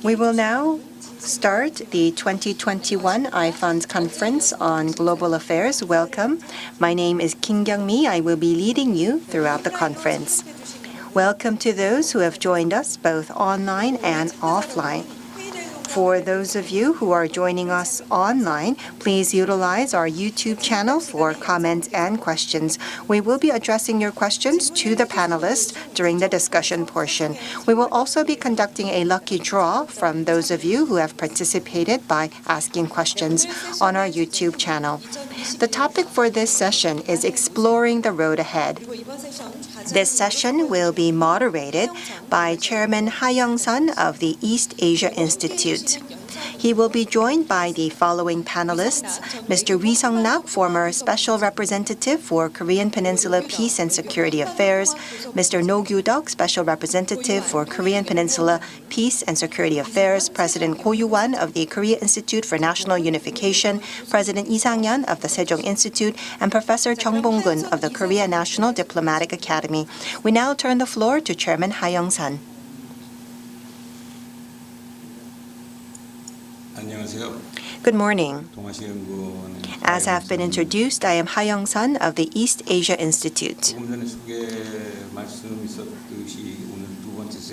We will now start the 2021 IFANS Conference on Global Affairs. Welcome. My name is Kim Kyung-mi. I will be leading you throughout the conference. Welcome to those who have joined us both online and offline. For those of you who are joining us online, please utilize our YouTube channel for comments and questions. We will be addressing your questions to the panelists during the discussion portion. We will also be conducting a lucky draw from those of you who have participated by asking questions on our YouTube channel. The topic for this session is exploring the road ahead. This session will be moderated by Chairman Ha Young-sun of the East Asia Institute. He will be joined by the following panelists: Mr. Ri Sung-nak, former Special Representative for Korean Peninsula Peace and Security Affairs, Mr. No Gyu-duk, Special Representative for Korean Peninsula Peace and Security Affairs, President Ko Yu-wan of the Korea Institute for National Unification, President Lee Sang-yeon of the Sejong Institute, and Professor Chung Bong-gun of the Korea National Diplomatic Academy. We now turn the floor to Chairman Ha Young-sun. Good morning. As have been introduced, I am Ha Young-sun of the East Asia Institute.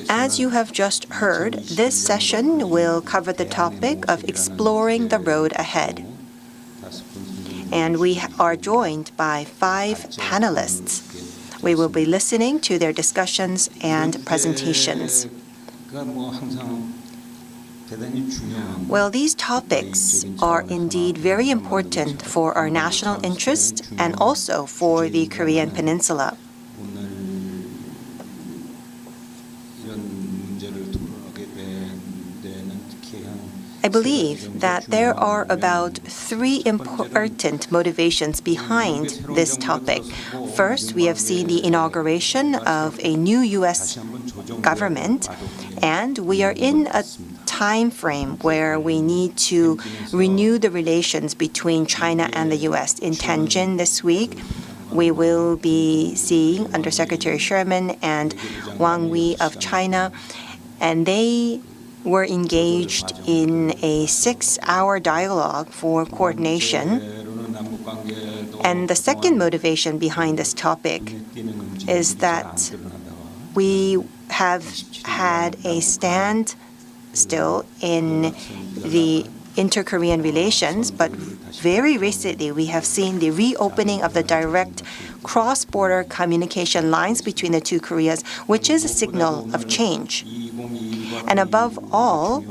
As you have just heard, this session will cover the topic of exploring the road ahead. And we are joined by 5 panelists. We will be listening to their discussions and presentations. Well, these topics are indeed very important for our national interest and also for the Korean Peninsula. I believe that there are about 3 important motivations behind this topic. First, we have seen the inauguration of a new U.S. government, and we are in a time frame where we need to renew the relations between China and the U.S. In Tianjin this week, we will be seeing Undersecretary Sherman and Wang Wei of China, and they were engaged in a 6-hour dialogue for coordination. And the second motivation behind this topic is that we have had a standstill in the inter-Korean relations, but very recently we have seen the reopening of the direct cross-border communication lines between the two Koreas, which is a signal of change. And above all,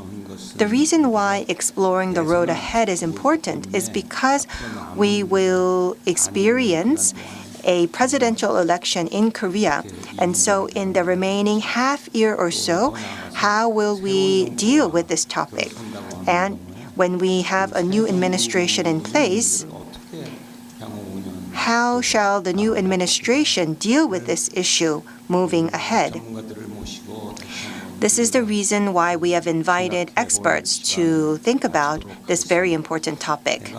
the reason why exploring the road ahead is important is because we will experience a presidential election in Korea. And so in the remaining half year or so, how will we deal with this topic? And when we have a new administration in place, how shall the new administration deal with this issue moving ahead? This is the reason why we have invited experts to think about this very important topic.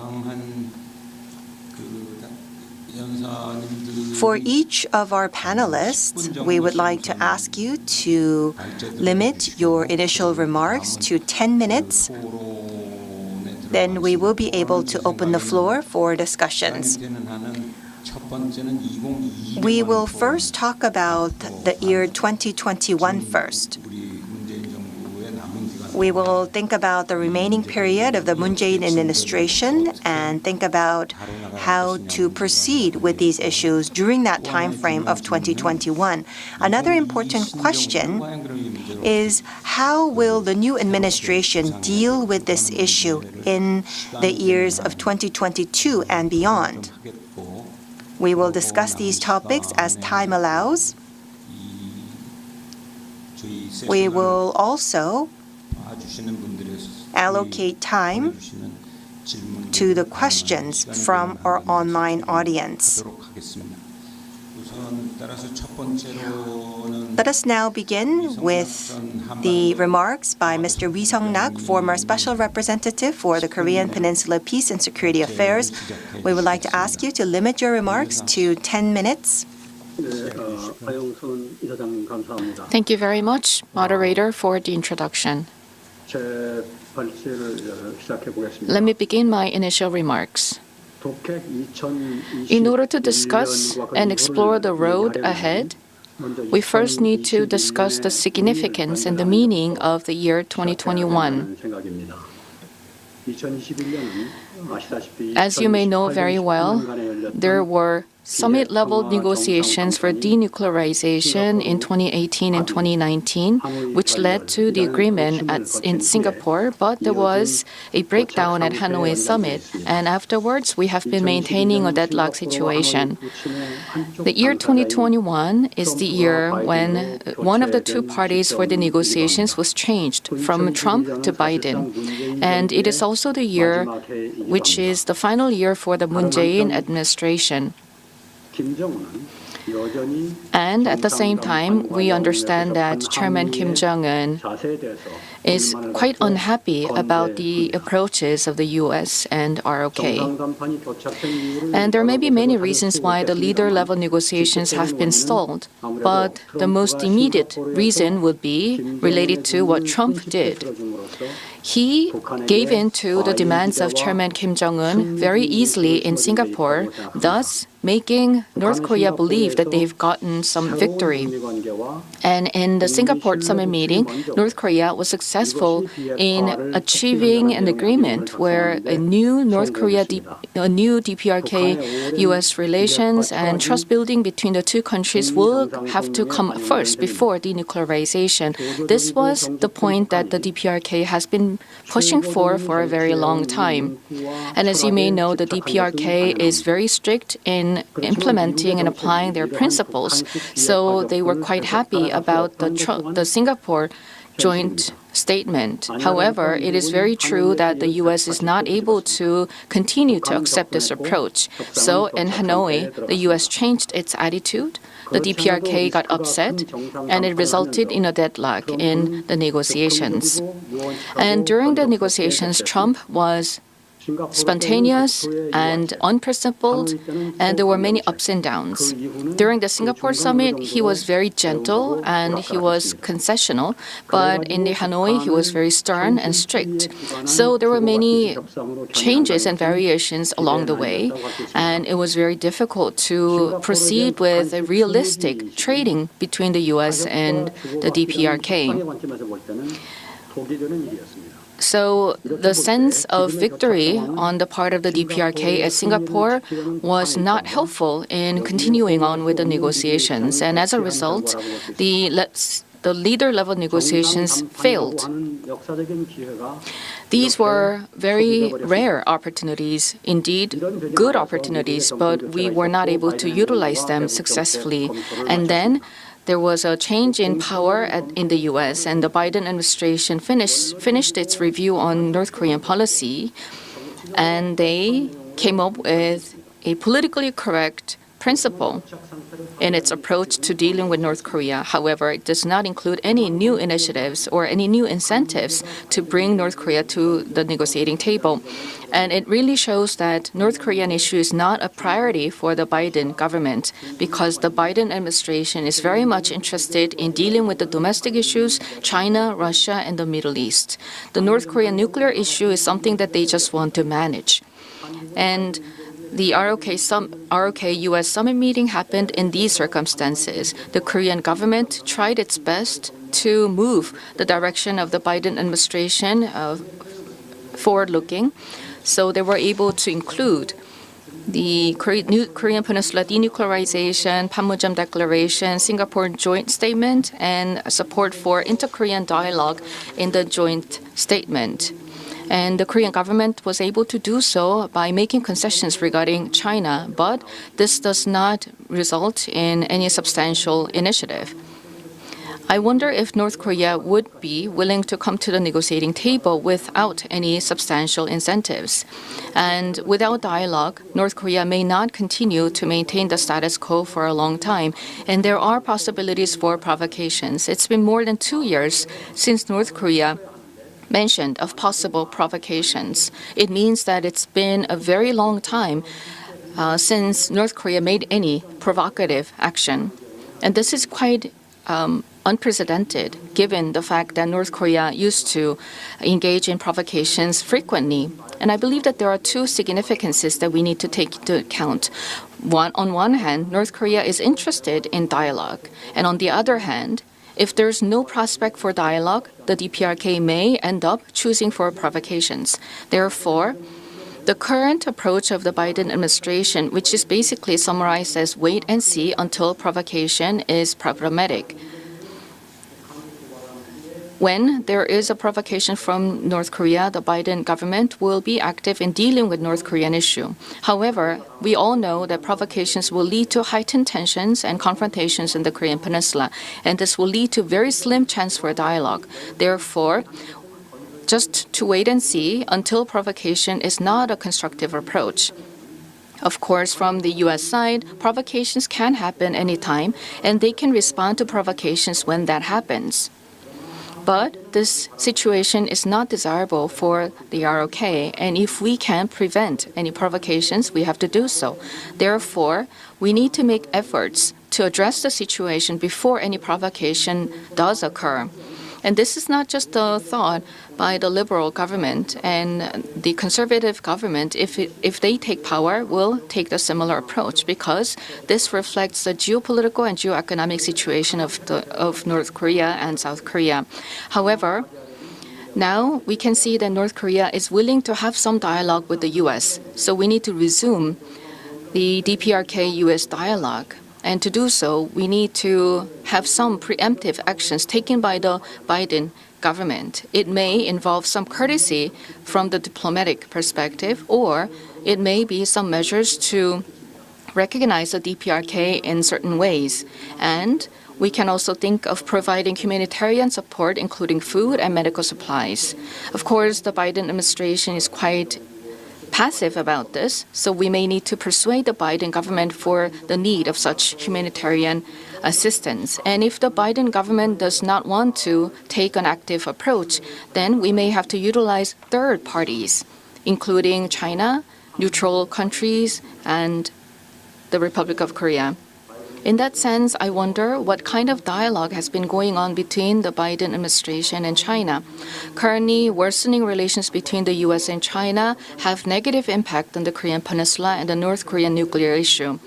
For each of our panelists, we would like to ask you to limit your initial remarks to 10 minutes. Then we will be able to open the floor for discussions. We will first talk about the year 2021 first. We will think about the remaining period of the Moon Jae-in administration and think about how to proceed with these issues during that time frame of 2021. Another important question is how will the new administration deal with this issue in the years of 2022 and beyond? We will discuss these topics as time allows. We will also allocate time to the questions from our online audience. Let us now begin with the remarks by Mr. Wi Sung-nak, former Special Representative for the Korean Peninsula Peace and Security Affairs. We would like to ask you to limit your remarks to 10 minutes. Thank you very much, moderator, for the introduction. Let me begin my initial remarks. In order to discuss and explore the road ahead, we first need to discuss the significance and the meaning of the year 2021. As you may know very well, there were summit-level negotiations for denuclearization in 2018 and 2019, which led to the agreement in Singapore, but there was a breakdown at Hanoi summit, and afterwards we have been maintaining a deadlock situation. The year 2021 is the year when one of the two parties for the negotiations was changed from Trump to Biden, and it is also the year which is the final year for the Moon Jae-in administration. And at the same time, we understand that Chairman Kim Jong-un is quite unhappy about the approaches of the U.S. and ROK. And there may be many reasons why the leader-level negotiations have been stalled, but the most immediate reason would be related to what Trump did. He gave in to the demands of Chairman Kim Jong-un very easily in Singapore, thus making North Korea believe that they've gotten some victory. And in the Singapore summit meeting, North Korea was successful in achieving an agreement where a new DPRK-US relations and trust building between the two countries will have to come first before denuclearization. This was the point that the DPRK has been pushing for a very long time. And as you may know, the DPRK is very strict in implementing and applying their principles. So they were quite happy about the Singapore joint statement. However, it is very true that the U.S. is not able to continue to accept this approach. So in Hanoi, the U.S. changed its attitude. The DPRK got upset, and it resulted in a deadlock in the negotiations. And during the negotiations, Trump was spontaneous and unprincipled, and there were many ups and downs. During the Singapore summit, he was very gentle and he was concessional, but in the Hanoi, he was very stern and strict. So there were many changes and variations along the way, and it was very difficult to proceed with a realistic trading between the U.S. and the DPRK. So the sense of victory on the part of the DPRK at Singapore was not helpful in continuing on with the negotiations. And as a result, the leader-level negotiations failed. These were very rare opportunities, indeed good opportunities, but we were not able to utilize them successfully. And then there was a change in power in the U.S., and the Biden administration finished its review on North Korean policy, and they came up with a politically correct principle in its approach to dealing with North Korea. However, it does not include any new initiatives or any new incentives to bring North Korea to the negotiating table. And it really shows that North Korean issue is not a priority for the Biden government, because the Biden administration is very much interested in dealing with the domestic issues, China, Russia, and the Middle East. The North Korean nuclear issue is something that they just want to manage. And the ROK-US summit meeting happened in these circumstances. The Korean government tried its best to move the direction of the Biden administration forward-looking. So they were able to include the Korean Peninsula Denuclearization, Panmunjom Declaration, Singapore Joint Statement, and support for inter-Korean dialogue in the joint statement. And the Korean government was able to do so by making concessions regarding China, but this does not result in any substantial initiative. I wonder if North Korea would be willing to come to the negotiating table without any substantial incentives. And without dialogue, North Korea may not continue to maintain the status quo for a long time. And there are possibilities for provocations. It's been more than 2 years since North Korea mentioned of possible provocations. It means that it's been a very long time since North Korea made any provocative action. And this is quite unprecedented, given the fact that North Korea used to engage in provocations frequently. And I believe that there are two significances that we need to take into account. On one hand, North Korea is interested in dialogue. And on the other hand, if there's no prospect for dialogue, the DPRK may end up choosing for provocations. Therefore, the current approach of the Biden administration, which is basically summarized as wait and see until provocation, is problematic. When there is a provocation from North Korea, the Biden government will be active in dealing with North Korean issue. However, we all know that provocations will lead to heightened tensions and confrontations in the Korean Peninsula, and this will lead to very slim chance for dialogue. Therefore, just to wait and see until provocation is not a constructive approach. Of course, from the U.S. side, provocations can happen anytime, and they can respond to provocations when that happens. But this situation is not desirable for the ROK, and if we can prevent any provocations, we have to do so. Therefore, we need to make efforts to address the situation before any provocation does occur. And this is not just a thought by the liberal government, and the conservative government, if they take power, will take the similar approach, because this reflects the geopolitical and geoeconomic situation of North Korea and South Korea. However, now we can see that North Korea is willing to have some dialogue with the U.S. So we need to resume the DPRK-U.S. dialogue. And to do so, we need to have some preemptive actions taken by the Biden government. It may involve some courtesy from the diplomatic perspective, or it may be some measures to recognize the DPRK in certain ways. And we can also think of providing humanitarian support, including food and medical supplies. Of course, the Biden administration is quite passive about this, so we may need to persuade the Biden government for the need of such humanitarian assistance. And if the Biden government does not want to take an active approach, then we may have to utilize third parties, including China, neutral countries, and the Republic of Korea. In that sense, I wonder what kind of dialogue has been going on between the Biden administration and China. Currently, worsening relations between the U.S. and China have negative impact on the Korean Peninsula and the North Korean nuclear issue.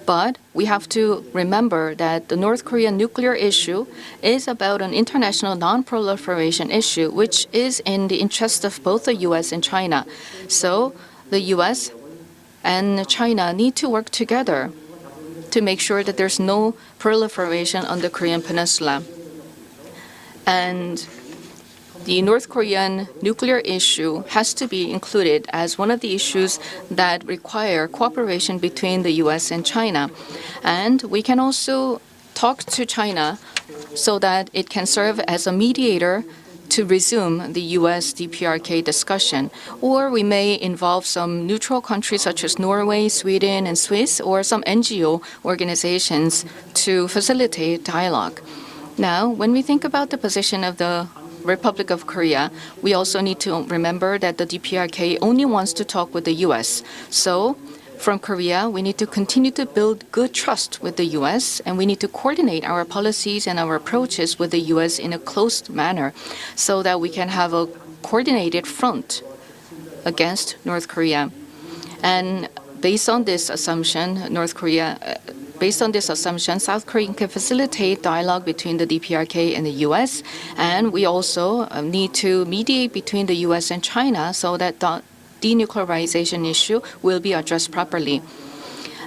But we have to remember that the North Korean nuclear issue is about an international non-proliferation issue, which is in the interest of both the U.S. and China. So the U.S. and China need to work together to make sure that there's no proliferation on the Korean Peninsula. And the North Korean nuclear issue has to be included as one of the issues that require cooperation between the U.S. and China. And we can also talk to China so that it can serve as a mediator to resume the U.S. DPRK discussion. Or we may involve some neutral countries such as Norway, Sweden, and Swiss, or some NGO organizations to facilitate dialogue. Now, when we think about the position of the Republic of Korea, we also need to remember that the DPRK only wants to talk with the U.S. So, from Korea, we need to continue to build good trust with the U.S., and we need to coordinate our policies and our approaches with the U.S. in a close manner so that we can have a coordinated front against North Korea. And based on this assumption, South Korea can facilitate dialogue between the DPRK and the U.S., and we also need to mediate between the U.S. and China so that the denuclearization issue will be addressed properly.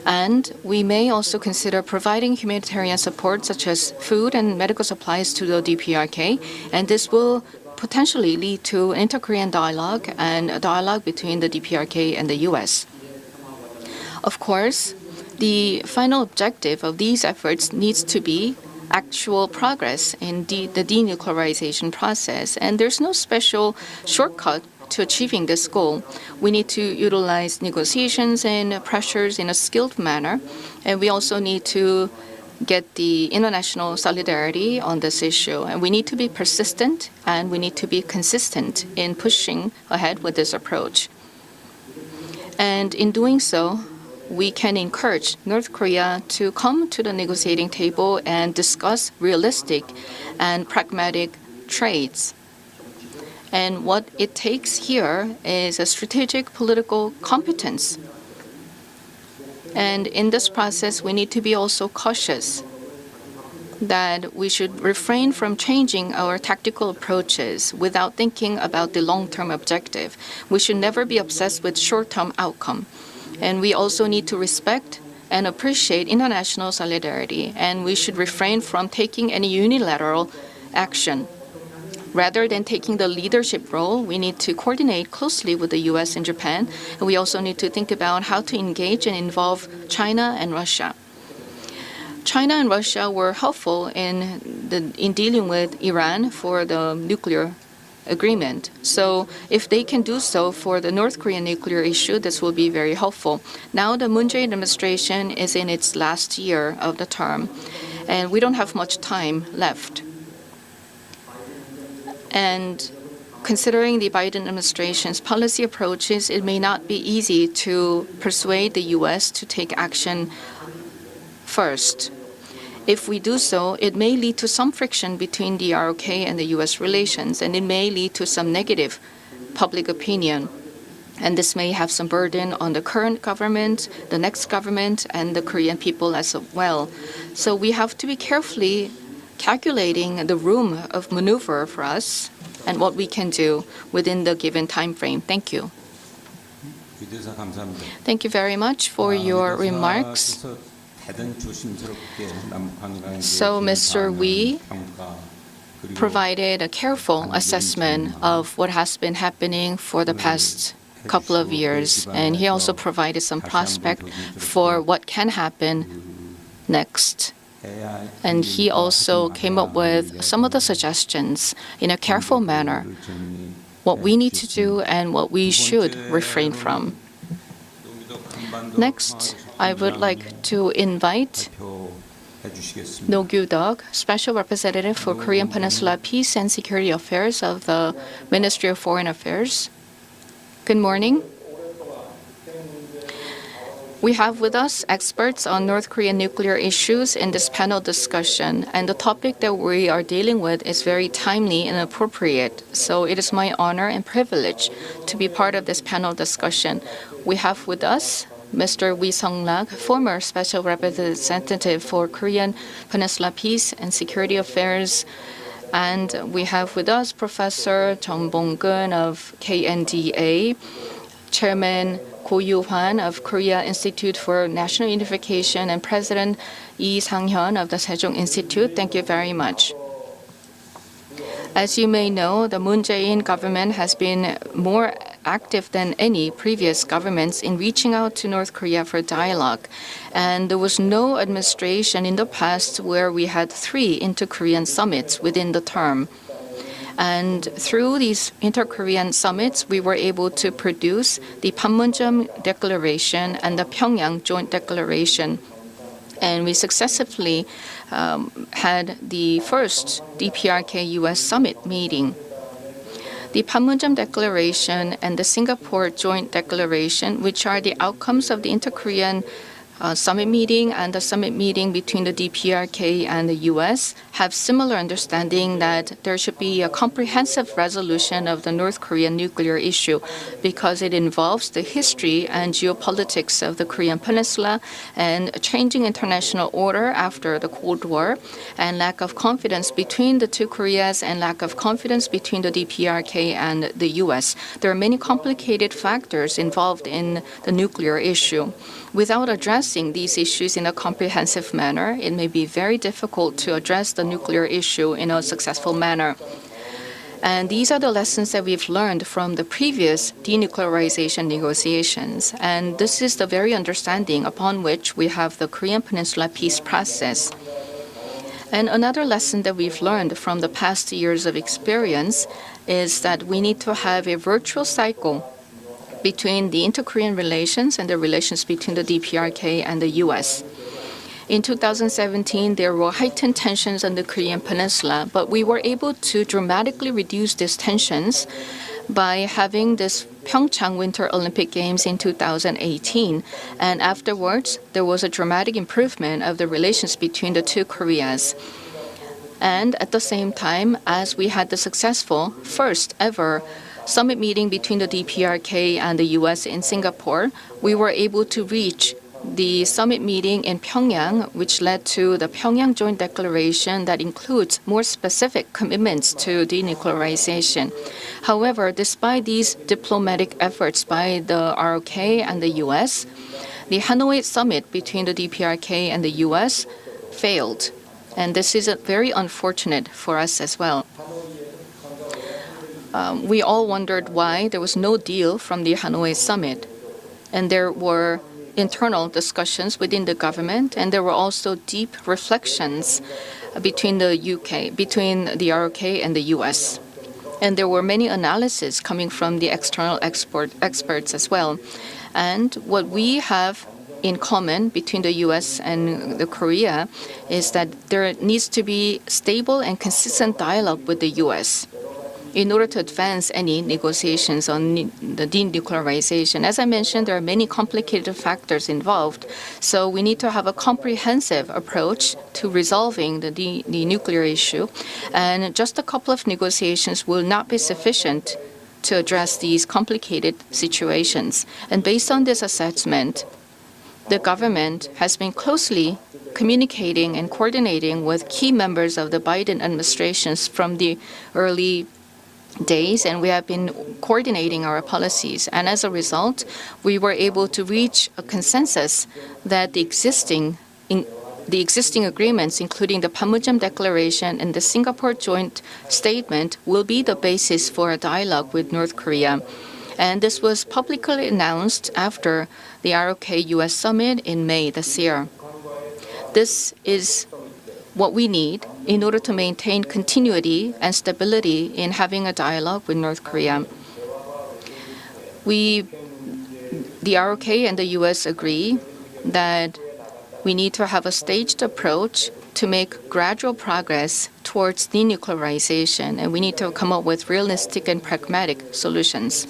And we may also consider providing humanitarian support such as food and medical supplies to the DPRK, and this will potentially lead to inter-Korean dialogue and a dialogue between the DPRK and the U.S. Of course, the final objective of these efforts needs to be actual progress in the denuclearization process. And there's no special shortcut to achieving this goal. We need to utilize negotiations and pressures in a skilled manner, and we also need to get the international solidarity on this issue. And we need to be persistent, and we need to be consistent in pushing ahead with this approach. And in doing so, we can encourage North Korea to come to the negotiating table and discuss realistic and pragmatic trades. And what it takes here is a strategic political competence. And in this process, we need to be also cautious that we should refrain from changing our tactical approaches without thinking about the long-term objective. We should never be obsessed with short-term outcome. And we also need to respect and appreciate international solidarity, and we should refrain from taking any unilateral action. Rather than taking the leadership role, we need to coordinate closely with the U.S. and Japan, and we also need to think about how to engage and involve China and Russia. China and Russia were helpful in dealing with Iran for the nuclear agreement. So if they can do so for the North Korean nuclear issue, this will be very helpful. Now the Moon Jae-in administration is in its last year of the term, and we don't have much time left. And considering the Biden administration's policy approaches, it may not be easy to persuade the U.S. to take action first. If we do so, it may lead to some friction between the ROK and the U.S. relations, and it may lead to some negative public opinion. And this may have some burden on the current government, the next government, and the Korean people as well. So we have to be carefully calculating the room of maneuver for us and what we can do within the given time frame. Thank you. Thank you very much for your remarks. So Mr. Wee provided a careful assessment of what has been happening for the past couple of years, and he also provided some prospect for what can happen next. And he also came up with some of the suggestions in a careful manner, what we need to do and what we should refrain from. Next, I would like to invite No Gyu-deok, Special Representative for Korean Peninsula Peace and Security Affairs of the Ministry of Foreign Affairs. Good morning. We have with us experts on North Korean nuclear issues in this panel discussion, and the topic that we are dealing with is very timely and appropriate. So it is my honor and privilege to be part of this panel discussion. We have with us Mr. Wee Sung-lak, former Special Representative for Korean Peninsula Peace and Security Affairs. And we have with us Professor Jeong Bong-geun of KNDA, Chairman Go Yu-hwan of Korea Institute for National Unification, and President Lee Sang-hyun of the Sejong Institute. Thank you very much. As you may know, the Moon Jae-in government has been more active than any previous governments in reaching out to North Korea for dialogue. And there was no administration in the past where we had 3 inter-Korean summits within the term. And through these inter-Korean summits, we were able to produce the Panmunjom Declaration and the Pyongyang Joint Declaration. And we successively had the first DPRK-US summit meeting. The Panmunjom Declaration and the Singapore Joint Declaration, which are the outcomes of the inter-Korean summit meeting and the summit meeting between the DPRK and the U.S., have similar understanding that there should be a comprehensive resolution of the North Korean nuclear issue because it involves the history and geopolitics of the Korean Peninsula and a changing international order after the Cold War, and lack of confidence between the two Koreas and lack of confidence between the DPRK and the U.S. There are many complicated factors involved in the nuclear issue. Without addressing these issues in a comprehensive manner, it may be very difficult to address the nuclear issue in a successful manner. And these are the lessons that we've learned from the previous denuclearization negotiations. And this is the very understanding upon which we have the Korean Peninsula peace process. And another lesson that we've learned from the past years of experience is that we need to have a virtual cycle between the inter-Korean relations and the relations between the DPRK and the U.S. In 2017, there were heightened tensions on the Korean Peninsula, but we were able to dramatically reduce these tensions by having this Pyeongchang Winter Olympic Games in 2018. And afterwards, there was a dramatic improvement of the relations between the two Koreas. And at the same time, as we had the successful first ever summit meeting between the DPRK and the U.S. in Singapore, we were able to reach the summit meeting in Pyongyang, which led to the Pyongyang Joint Declaration that includes more specific commitments to denuclearization. However, despite these diplomatic efforts by the ROK and the U.S., the Hanoi summit between the DPRK and the U.S. failed. And this is very unfortunate for us as well. We all wondered why there was no deal from the Hanoi summit. And there were internal discussions within the government, and there were also deep reflections between the ROK and the US. And there were many analyses coming from the external experts as well. And what we have in common between the US and the Korea is that there needs to be stable and consistent dialogue with the US in order to advance any negotiations on the denuclearization. As I mentioned, there are many complicated factors involved, so we need to have a comprehensive approach to resolving the nuclear issue, and just a couple of negotiations will not be sufficient to address these complicated situations. And based on this assessment, the government has been closely communicating and coordinating with key members of the Biden administrations from the early days, and we have been coordinating our policies. And as a result, we were able to reach a consensus that the existing agreements, including the Panmunjom Declaration and the Singapore Joint Statement, will be the basis for a dialogue with North Korea. And this was publicly announced after the ROK-US summit in May this year. This is what we need in order to maintain continuity and stability in having a dialogue with North Korea. The ROK and the U.S. agree that we need to have a staged approach to make gradual progress towards denuclearization, and we need to come up with realistic and pragmatic solutions.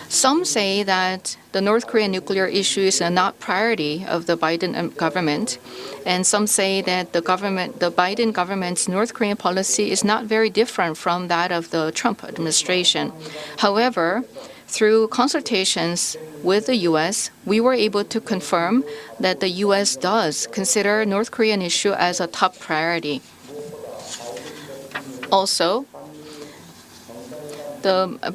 Some say that the North Korean nuclear issue is not priority of the Biden government, and some say that the Biden government's North Korean policy is not very different from that of the Trump administration. However, through consultations with the U.S., we were able to confirm that the U.S. does consider North Korean issue as a top priority. Also,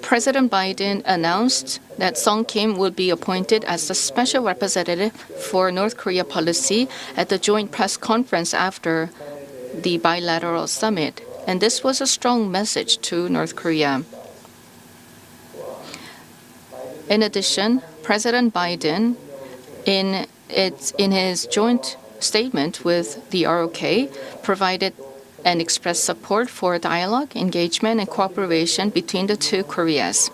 President Biden announced that Sung Kim would be appointed as the special representative for North Korea policy at the joint press conference after the bilateral summit. And this was a strong message to North Korea. In addition, President Biden, in his joint statement with the ROK, provided and expressed support for dialogue, engagement, and cooperation between the two Koreas.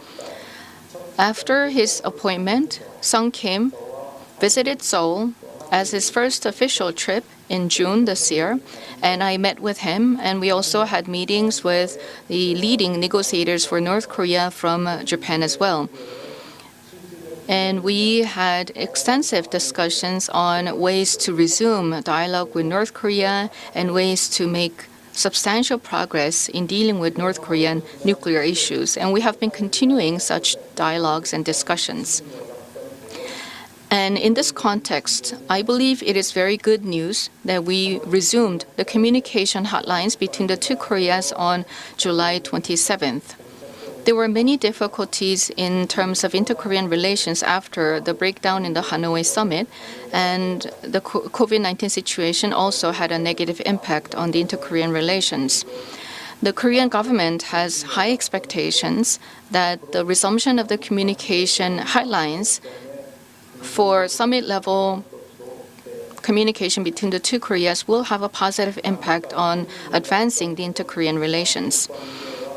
After his appointment, Sung Kim visited Seoul as his first official trip in June this year, and I met with him, and we also had meetings with the leading negotiators for North Korea from Japan as well. And we had extensive discussions on ways to resume dialogue with North Korea and ways to make substantial progress in dealing with North Korean nuclear issues. And we have been continuing such dialogues and discussions. And in this context, I believe it is very good news that we resumed the communication hotlines between the two Koreas on July 27th. There were many difficulties in terms of inter-Korean relations after the breakdown in the Hanoi summit, and the COVID-19 situation also had a negative impact on the inter-Korean relations. The Korean government has high expectations that the resumption of the communication hotlines for summit-level communication between the two Koreas will have a positive impact on advancing the inter-Korean relations.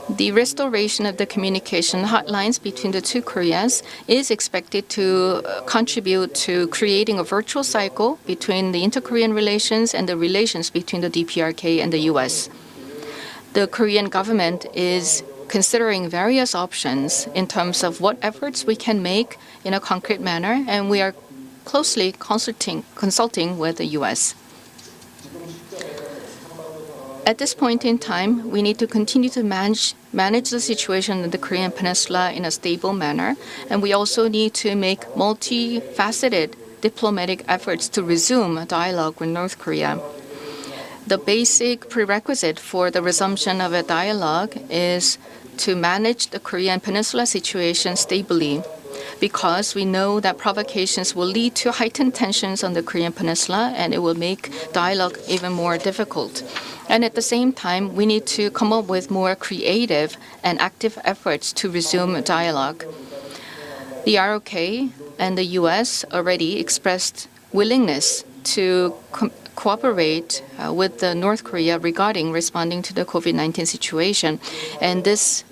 The restoration of the communication hotlines between the two Koreas is expected to contribute to creating a virtual cycle between the inter-Korean relations and the relations between the DPRK and the U.S. The Korean government is considering various options in terms of what efforts we can make in a concrete manner, and we are closely consulting with the U.S. At this point in time, we need to continue to manage the situation in the Korean Peninsula in a stable manner, and we also need to make multifaceted diplomatic efforts to resume dialogue with North Korea. The basic prerequisite for the resumption of a dialogue is to manage the Korean Peninsula situation stably, because we know that provocations will lead to heightened tensions on the Korean Peninsula and it will make dialogue even more difficult. And at the same time, we need to come up with more creative and active efforts to resume dialogue. The ROK and the U.S. already expressed willingness to cooperate with North Korea regarding responding to the COVID-19 situation. And this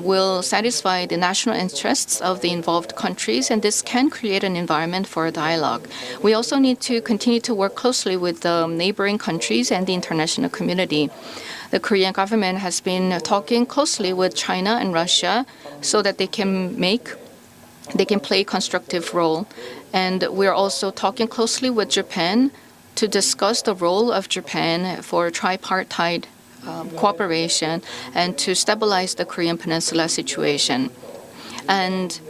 will satisfy the national interests of the involved countries, and this can create an environment for a dialogue. We also need to continue to work closely with the neighboring countries and the international community. The Korean government has been talking closely with China and Russia so that they can play a constructive role. And we're also talking closely with Japan to discuss the role of Japan for tripartite cooperation and to stabilize the Korean Peninsula situation. And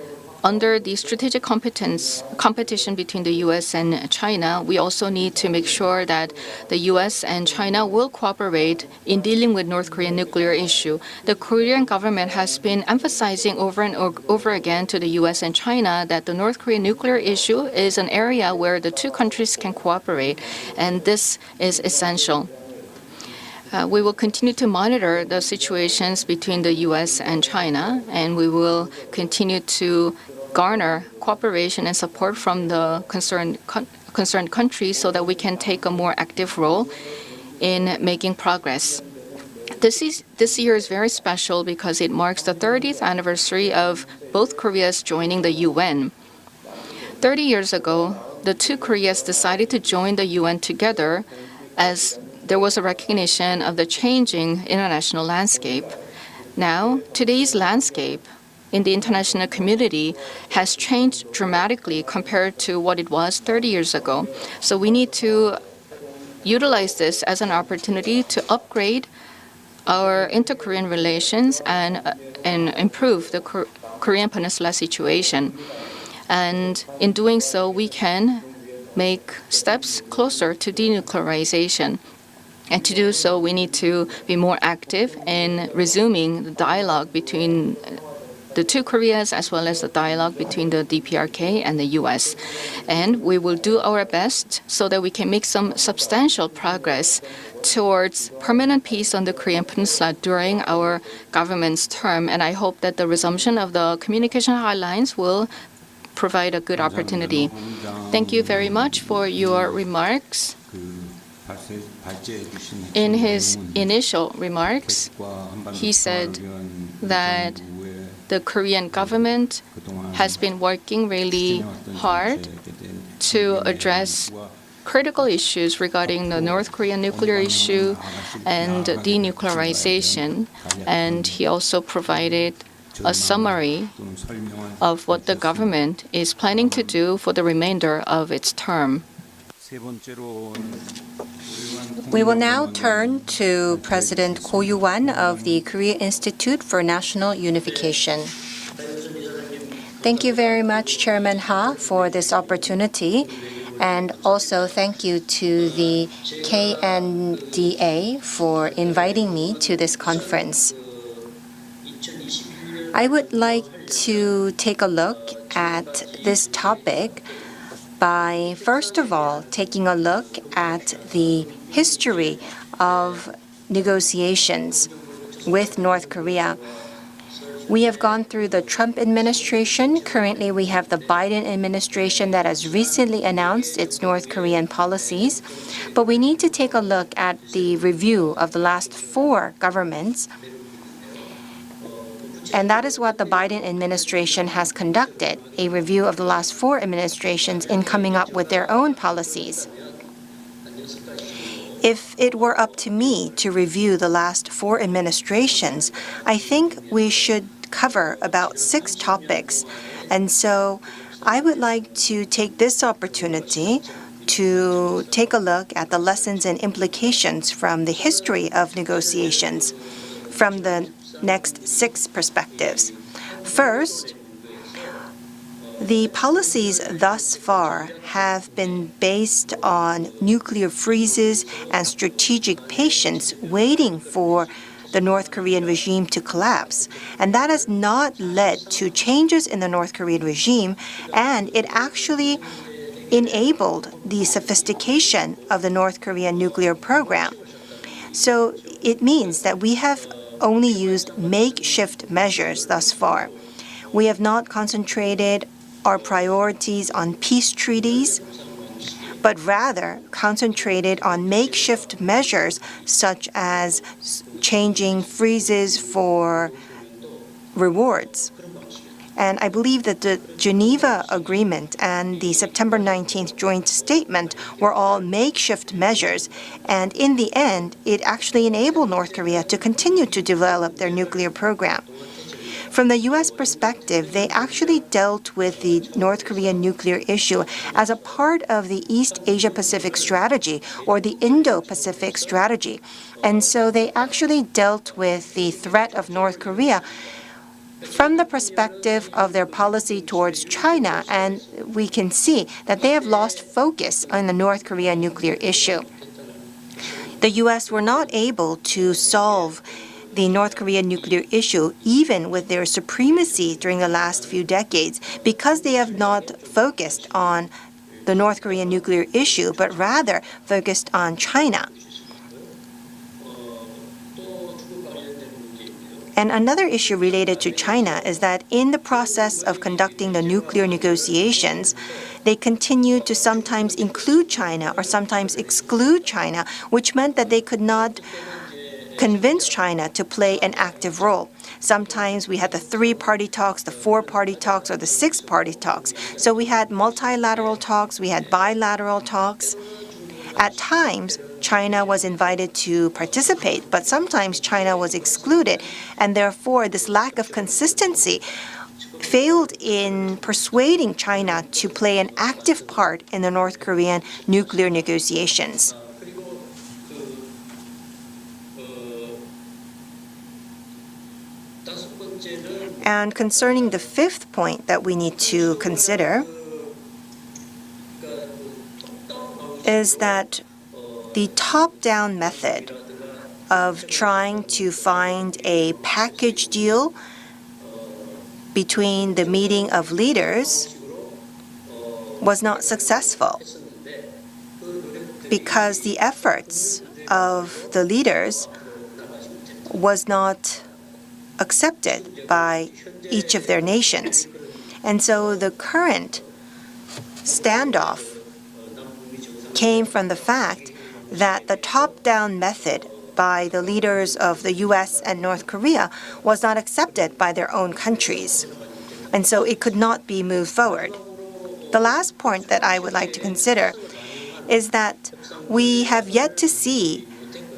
under the strategic competition between the U.S. and China, we also need to make sure that the U.S. and China will cooperate in dealing with North Korean nuclear issue. The Korean government has been emphasizing over and over again to the U.S. and China that the North Korean nuclear issue is an area where the two countries can cooperate, and this is essential. We will continue to monitor the situations between the U.S. and China, and we will continue to garner cooperation and support from the concerned countries so that we can take a more active role in making progress. This year is very special because it marks the 30th anniversary of both Koreas joining the UN. 30 years ago, the two Koreas decided to join the UN together as there was a recognition of the changing international landscape. Now, today's landscape in the international community has changed dramatically compared to what it was 30 years ago. So we need to utilize this as an opportunity to upgrade our inter-Korean relations and improve the Korean Peninsula situation. And in doing so, we can make steps closer to denuclearization. And to do so, we need to be more active in resuming the dialogue between the two Koreas as well as the dialogue between the DPRK and the U.S. And we will do our best so that we can make some substantial progress towards permanent peace on the Korean Peninsula during our government's term. And I hope that the resumption of the communication hotlines will provide a good opportunity. Thank you very much for your remarks. In his initial remarks, he said that the Korean government has been working really hard to address critical issues regarding the North Korean nuclear issue and denuclearization. And he also provided a summary of what the government is planning to do for the remainder of its term. We will now turn to President Ko Yu-wan of the Korea Institute for National Unification. Thank you very much, Chairman Ha, for this opportunity. And also thank you to the KNDA for inviting me to this conference. I would like to take a look at this topic by, first of all, taking a look at the history of negotiations with North Korea. We have gone through the Trump administration. Currently, we have the Biden administration that has recently announced its North Korean policies. But we need to take a look at the review of the last 4 governments. And that is what the Biden administration has conducted, a review of the last 4 administrations in coming up with their own policies. If it were up to me to review the last 4 administrations, I think we should cover about 6 topics. And so I would like to take this opportunity to take a look at the lessons and implications from the history of negotiations from the next 6 perspectives. First, the policies thus far have been based on nuclear freezes and strategic patience, waiting for the North Korean regime to collapse. And that has not led to changes in the North Korean regime, and it actually enabled the sophistication of the North Korean nuclear program. So it means that we have only used makeshift measures thus far. We have not concentrated our priorities on peace treaties, but rather concentrated on makeshift measures such as changing freezes for rewards. And I believe that the Geneva Agreement and the September 19th joint statement were all makeshift measures. And in the end, it actually enabled North Korea to continue to develop their nuclear program. From the U.S. perspective, they actually dealt with the North Korean nuclear issue as a part of the East Asia-Pacific strategy or the Indo-Pacific strategy. And so they actually dealt with the threat of North Korea from the perspective of their policy towards China, and we can see that they have lost focus on the North Korean nuclear issue. The U.S. were not able to solve the North Korean nuclear issue, even with their supremacy during the last few decades, because they have not focused on the North Korean nuclear issue, but rather focused on China. And another issue related to China is that in the process of conducting the nuclear negotiations, they continued to sometimes include China or sometimes exclude China, which meant that they could not convince China to play an active role. Sometimes we had the 3-party talks, the 4-party talks, or the 6-party talks. So we had multilateral talks, we had bilateral talks. At times, China was invited to participate, but sometimes China was excluded, and therefore this lack of consistency failed in persuading China to play an active part in the North Korean nuclear negotiations. And concerning the 5th point that we need to consider is that the top-down method of trying to find a package deal between the meeting of leaders was not successful because the efforts of the leaders was not accepted by each of their nations. And so the current standoff came from the fact that the top-down method by the leaders of the U.S. and North Korea was not accepted by their own countries. And so it could not be moved forward. The last point that I would like to consider is that we have yet to see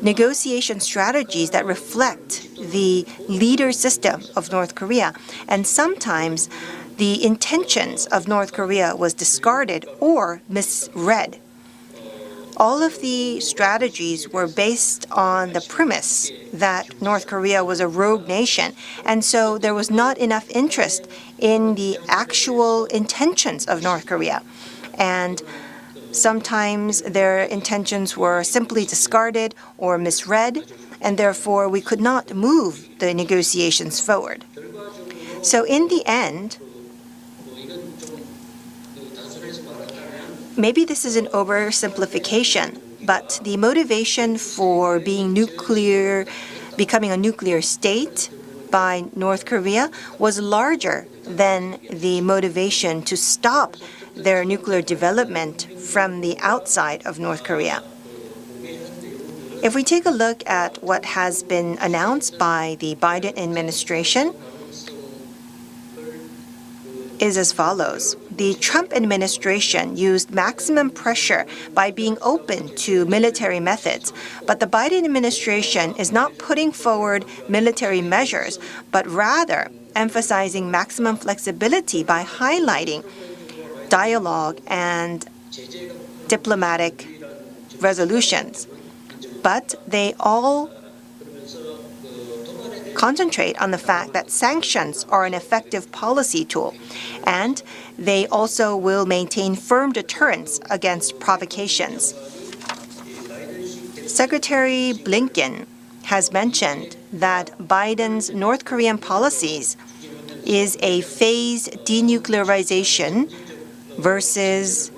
negotiation strategies that reflect the leader system of North Korea. And sometimes the intentions of North Korea was discarded or misread. All of the strategies were based on the premise that North Korea was a rogue nation, and so there was not enough interest in the actual intentions of North Korea. And sometimes their intentions were simply discarded or misread, and therefore we could not move the negotiations forward. So in the end, maybe this is an oversimplification, but the motivation for becoming a nuclear state, by North Korea was larger than the motivation to stop their nuclear development from the outside of North Korea. If we take a look at what has been announced by the Biden administration, is as follows. The Trump administration used maximum pressure by being open to military methods, but the Biden administration is not putting forward military measures, but rather emphasizing maximum flexibility by highlighting dialogue and diplomatic resolutions. But they all concentrate on the fact that sanctions are an effective policy tool, and they also will maintain firm deterrence against provocations. Secretary Blinken has mentioned that Biden's North Korean policies is a phased denuclearization versus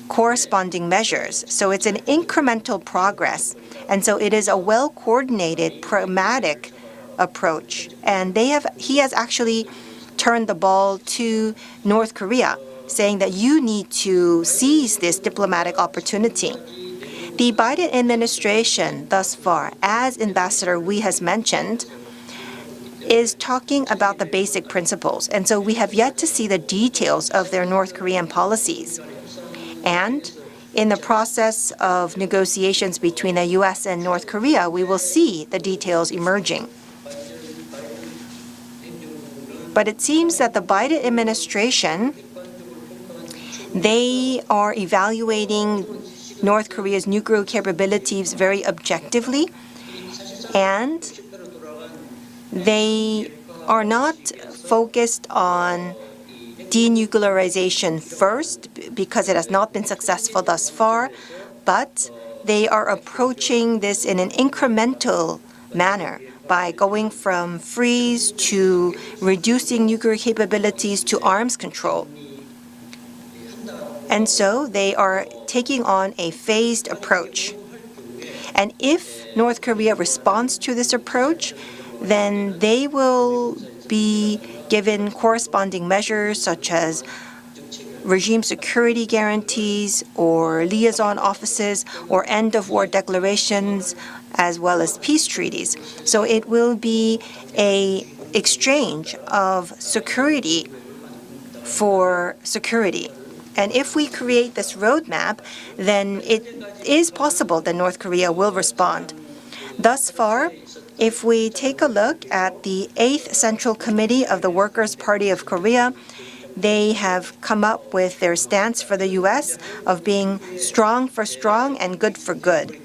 corresponding measures. So it's an incremental progress, and so it is a well-coordinated, pragmatic approach. And he has actually turned the ball to North Korea, saying that you need to seize this diplomatic opportunity. The Biden administration thus far, as Ambassador Wee has mentioned, is talking about the basic principles. And so we have yet to see the details of their North Korean policies. And in the process of negotiations between the U.S. and North Korea, we will see the details emerging. But it seems that the Biden administration, they are evaluating North Korea's nuclear capabilities very objectively, and they are not focused on denuclearization first because it has not been successful thus far, but they are approaching this in an incremental manner by going from freeze to reducing nuclear capabilities to arms control. And so they are taking on a phased approach. And if North Korea responds to this approach, then they will be given corresponding measures such as regime security guarantees or liaison offices or end-of-war declarations, as well as peace treaties. So it will be an exchange of security for security. And if we create this roadmap, then it is possible that North Korea will respond. Thus far, if we take a look at the 8th Central Committee of the Workers' Party of Korea, they have come up with their stance for the U.S. of being strong for strong and good for good.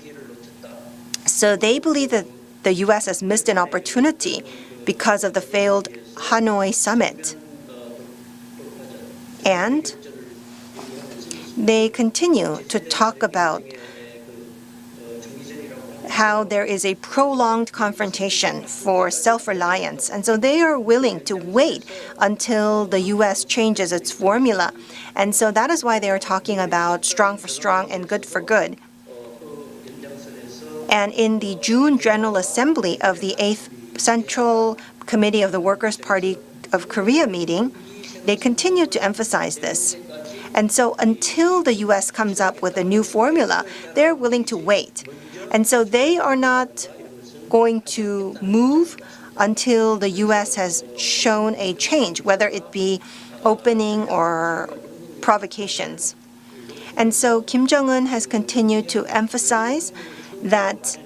So they believe that the U.S. has missed an opportunity because of the failed Hanoi summit. And they continue to talk about how there is a prolonged confrontation for self-reliance. And so they are willing to wait until the U.S. changes its formula. And so that is why they are talking about strong for strong and good for good. And in the June General Assembly of the 8th Central Committee of the Workers' Party of Korea meeting, they continue to emphasize this. And so until the U.S. comes up with a new formula, they're willing to wait. And so they are not going to move until the U.S. has shown a change, whether it be opening or provocations. And so Kim Jong-un has continued to emphasize that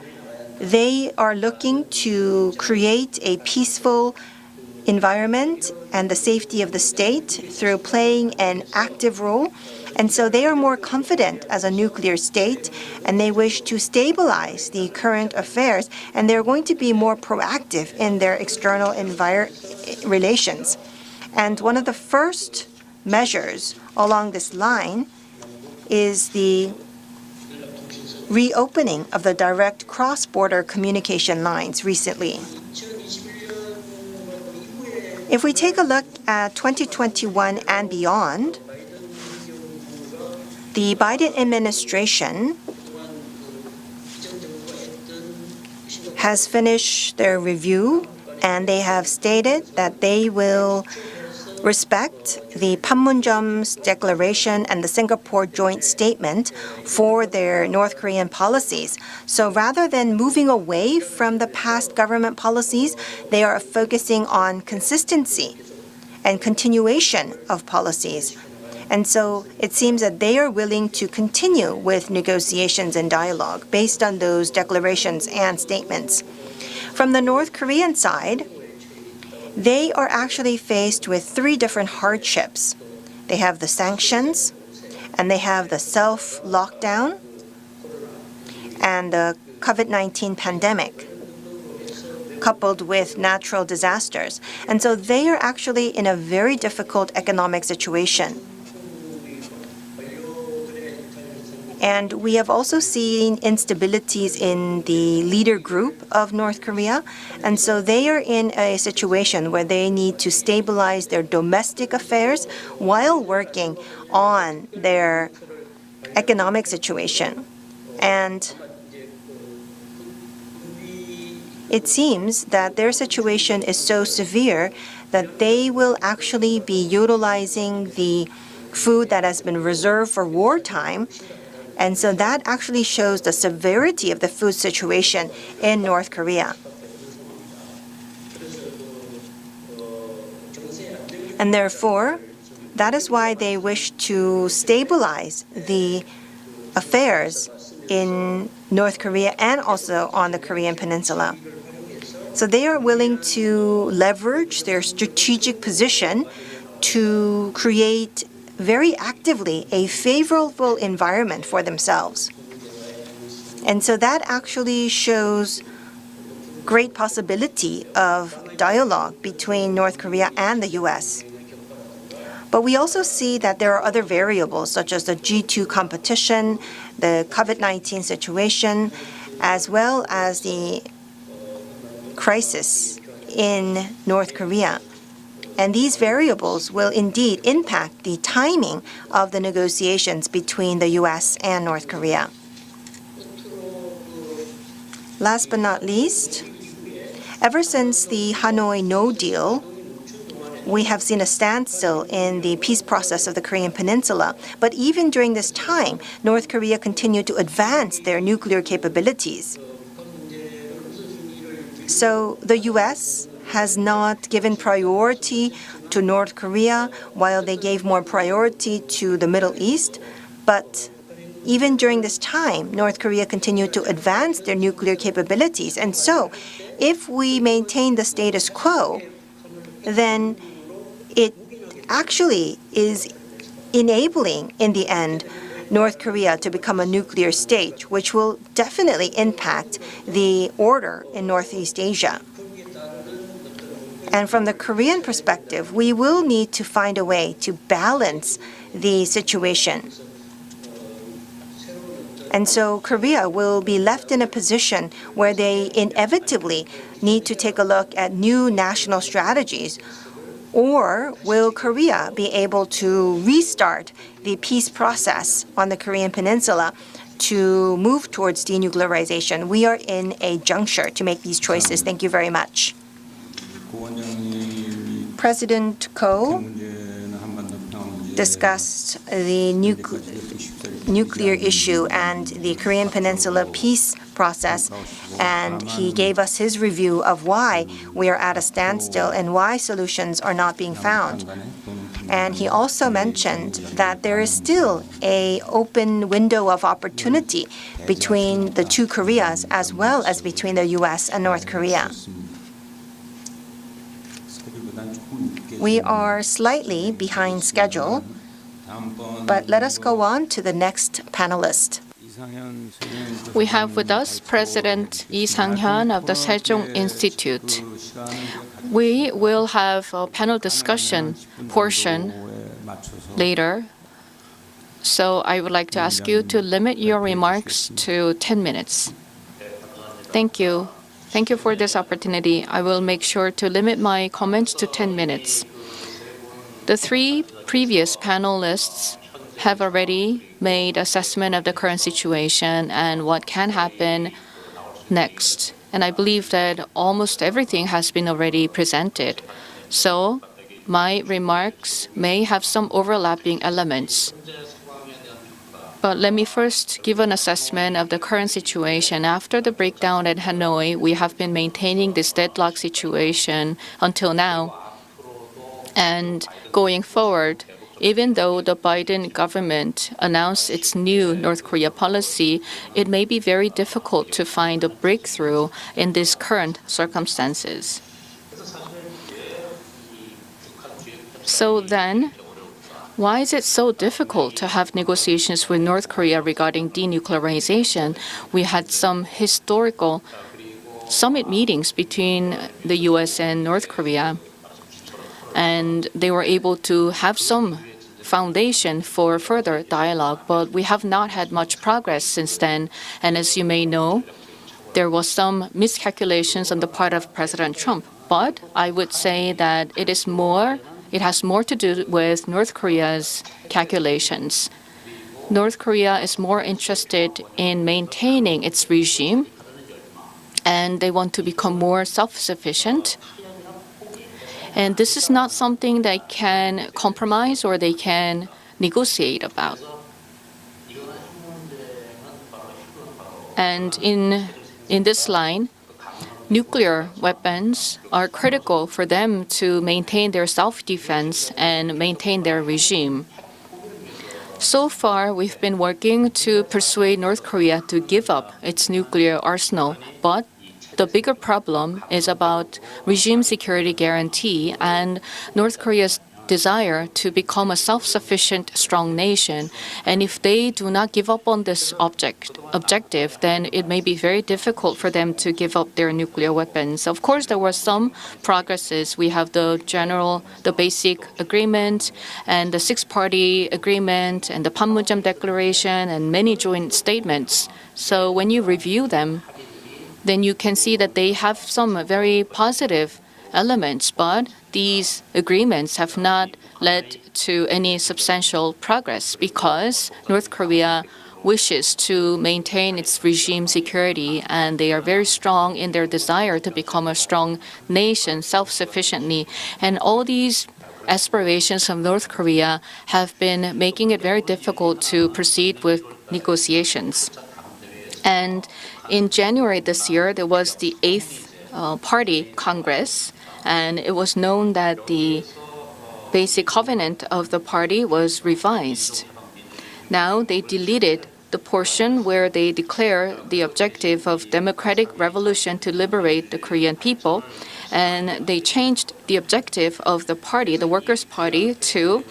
they are looking to create a peaceful environment and the safety of the state through playing an active role. And so they are more confident as a nuclear state, and they wish to stabilize the current affairs, and they're going to be more proactive in their external relations. And one of the first measures along this line is the reopening of the direct cross-border communication lines recently. If we take a look at 2021 and beyond, the Biden administration has finished their review And they have stated that they will respect the Panmunjom's declaration and the Singapore joint statement for their North Korean policies. So rather than moving away from the past government policies, they are focusing on consistency and continuation of policies. And so it seems that they are willing to continue with negotiations and dialogue based on those declarations and statements. From the North Korean side, they are actually faced with three different hardships. They have the sanctions, and they have the self-lockdown, and the COVID-19 pandemic, coupled with natural disasters. And so they are actually in a very difficult economic situation. And we have also seen instabilities in the leader group of North Korea. And so they are in a situation where they need to stabilize their domestic affairs while working on their economic situation. And it seems that their situation is so severe that they will actually be utilizing the food that has been reserved for wartime. And so that actually shows the severity of the food situation in North Korea. And therefore, that is why they wish to stabilize the affairs in North Korea and also on the Korean Peninsula. So they are willing to leverage their strategic position to create very actively a favorable environment for themselves. And so that actually shows great possibility of dialogue between North Korea and the U.S. But we also see that there are other variables such as the G2 competition, the COVID-19 situation, as well as the crisis in North Korea. And these variables will indeed impact the timing of the negotiations between the U.S. and North Korea. Last but not least, ever since the Hanoi No Deal, we have seen a standstill in the peace process of the Korean Peninsula. But even during this time, North Korea continued to advance their nuclear capabilities. So the U.S. has not given priority to North Korea while they gave more priority to the Middle East. But even during this time, North Korea continued to advance their nuclear capabilities. And so if we maintain the status quo, then it actually is enabling, in the end, North Korea to become a nuclear state, which will definitely impact the order in Northeast Asia. And from the Korean perspective, we will need to find a way to balance the situation. And so Korea will be left in a position where they inevitably need to take a look at new national strategies. Or will Korea be able to restart the peace process on the Korean Peninsula to move towards denuclearization? We are in a juncture to make these choices. Thank you very much. President Ko discussed the nuclear issue and the Korean Peninsula peace process, and he gave us his review of why we are at a standstill and why solutions are not being found. And he also mentioned that there is still an open window of opportunity between the two Koreas as well as between the U.S. and North Korea. We are slightly behind schedule, but let us go on to the next panelist. We have with us President Lee Sang-hyun of the Sejong Institute. We will have a panel discussion portion later, so I would like to ask you to limit your remarks to 10 minutes. Thank you. Thank you for this opportunity. I will make sure to limit my comments to 10 minutes. The three previous panelists have already made assessment of the current situation and what can happen next. and I believe that almost everything has been already presented. So my remarks may have some overlapping elements. But let me first give an assessment of the current situation. After the breakdown at Hanoi, we have been maintaining this deadlock situation until now. And going forward, even though the Biden government announced its new North Korea policy, it may be very difficult to find a breakthrough in these current circumstances. So then, why is it so difficult to have negotiations with North Korea regarding denuclearization? We had some historical summit meetings between the U.S. and North Korea, and they were able to have some foundation for further dialogue, but we have not had much progress since then. And as you may know, there was some miscalculations on the part of President Trump. But I would say that it has more to do with North Korea's calculations. North Korea is more interested in maintaining its regime, and they want to become more self-sufficient. And this is not something they can compromise or they can negotiate about. And in this line, nuclear weapons are critical for them to maintain their self-defense and maintain their regime. So far, we've been working to persuade North Korea to give up its nuclear arsenal, but the bigger problem is about regime security guarantee and North Korea's desire to become a self-sufficient, strong nation. And if they do not give up on this objective, then it may be very difficult for them to give up their nuclear weapons. Of course, there were some progresses. We have the basic agreement, and the six-party agreement, and the Panmunjom Declaration, and many joint statements. So when you review them, then you can see that they have some very positive elements, but these agreements have not led to any substantial progress because North Korea wishes to maintain its regime security, and they are very strong in their desire to become a strong nation self-sufficiently. And all these aspirations of North Korea have been making it very difficult to proceed with negotiations. And in January this year, there was the 8th Party Congress, and it was known that the basic covenant of the party was revised. Now they deleted the portion where they declare the objective of democratic revolution to liberate the Korean people, and they changed the objective of the party, the Workers' Party, to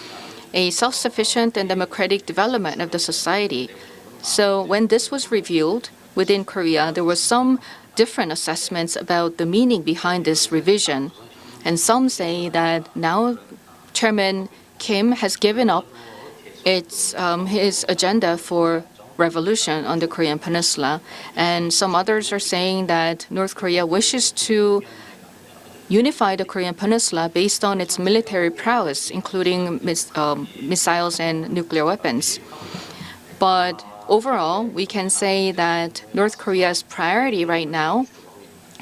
a self-sufficient and democratic development of the society. So when this was revealed within Korea, there were some different assessments about the meaning behind this revision. And some say that now Chairman Kim has given up his agenda for revolution on the Korean Peninsula. And some others are saying that North Korea wishes to unify the Korean Peninsula based on its military prowess, including missiles and nuclear weapons. But overall, we can say that North Korea's priority right now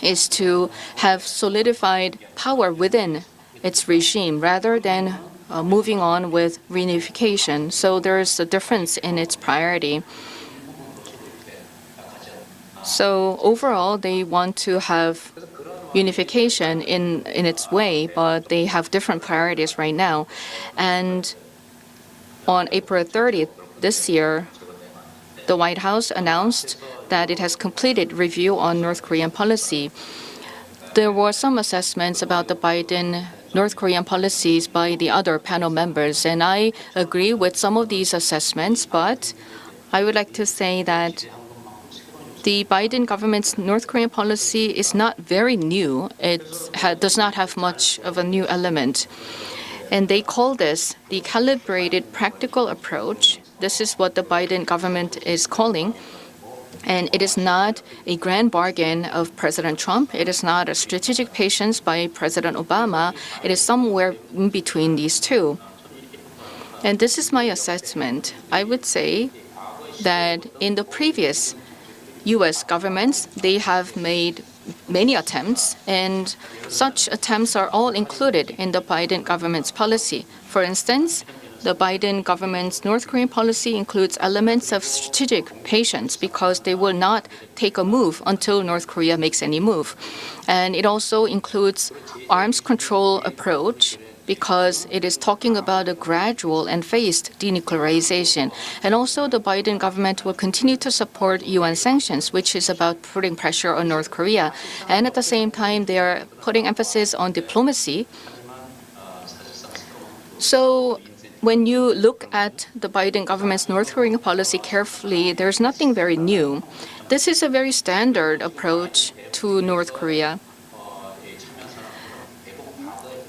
is to have solidified power within its regime rather than moving on with reunification. So there's a difference in its priority. So overall, they want to have unification in its way, but they have different priorities right now. And on April 30th this year, the White House announced that it has completed review on North Korean policy. There were some assessments about the Biden North Korean policies by the other panel members, and I agree with some of these assessments, but I would like to say that the Biden government's North Korean policy is not very new. It does not have much of a new element. And they call this the calibrated practical approach. This is what the Biden government is calling. And it is not a grand bargain of President Trump. It is not a strategic patience by President Obama. It is somewhere in between these two. And this is my assessment. I would say that in the previous U.S. governments, they have made many attempts, and such attempts are all included in the Biden government's policy. For instance, the Biden government's North Korean policy includes elements of strategic patience because they will not take a move until North Korea makes any move. And it also includes arms control approach because it is talking about a gradual and phased denuclearization. And also the Biden government will continue to support UN sanctions, which is about putting pressure on North Korea. And at the same time, they are putting emphasis on diplomacy. So when you look at the Biden government's North Korean policy carefully, there's nothing very new. This is a very standard approach to North Korea.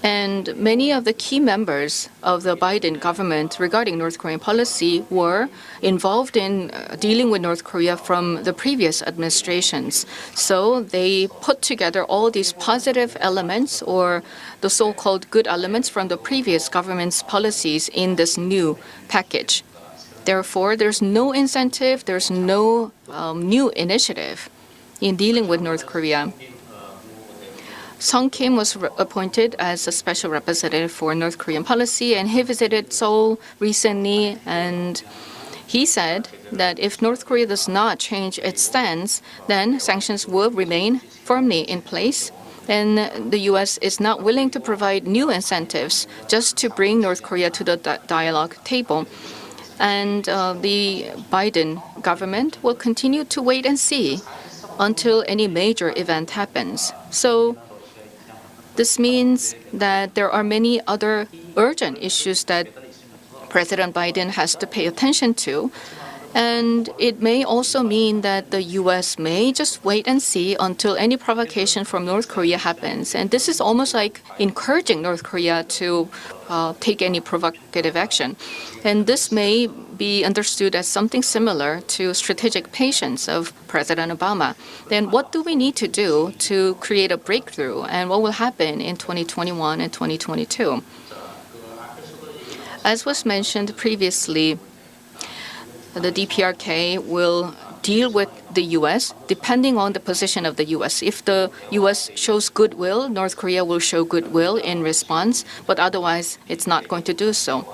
And many of the key members of the Biden government regarding North Korean policy were involved in dealing with North Korea from the previous administrations. So they put together all these positive elements or the so-called good elements from the previous government's policies in this new package. Therefore, there's no incentive, there's no new initiative in dealing with North Korea. Sung Kim was appointed as a special representative for North Korean policy, and he visited Seoul recently, and he said that if North Korea does not change its stance, then sanctions will remain firmly in place. And the U.S. is not willing to provide new incentives just to bring North Korea to the dialogue table. And the Biden government will continue to wait and see until any major event happens. So this means that there are many other urgent issues that President Biden has to pay attention to. And it may also mean that the U.S. may just wait and see until any provocation from North Korea happens. And this is almost like encouraging North Korea to take any provocative action. And this may be understood as something similar to strategic patience of President Obama. Then what do we need to do to create a breakthrough? And what will happen in 2021 and 2022? As was mentioned previously, the DPRK will deal with the U.S. depending on the position of the U.S. If the U.S. shows goodwill, North Korea will show goodwill in response, but otherwise it's not going to do so.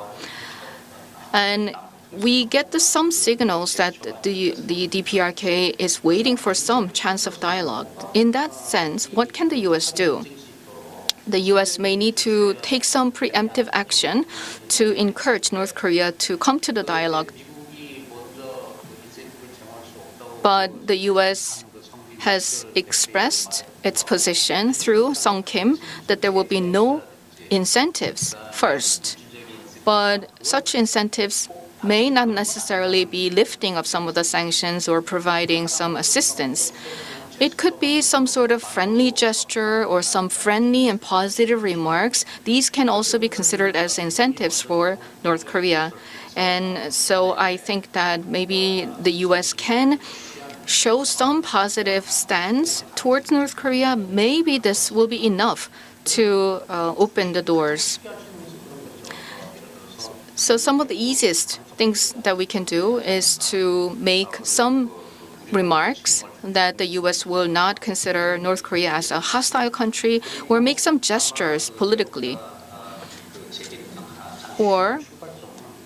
And we get some signals that the DPRK is waiting for some chance of dialogue. In that sense, what can the U.S. do? The U.S. may need to take some preemptive action to encourage North Korea to come to the dialogue. But the U.S. has expressed its position through Sung Kim that there will be no incentives first. But such incentives may not necessarily be lifting of some of the sanctions or providing some assistance. It could be some sort of friendly gesture or some friendly and positive remarks. These can also be considered as incentives for North Korea. And so I think that maybe the U.S. can show some positive stance towards North Korea. Maybe this will be enough to open the doors. So some of the easiest things that we can do is to make some remarks that the U.S. will not consider North Korea as a hostile country, or make some gestures politically. Or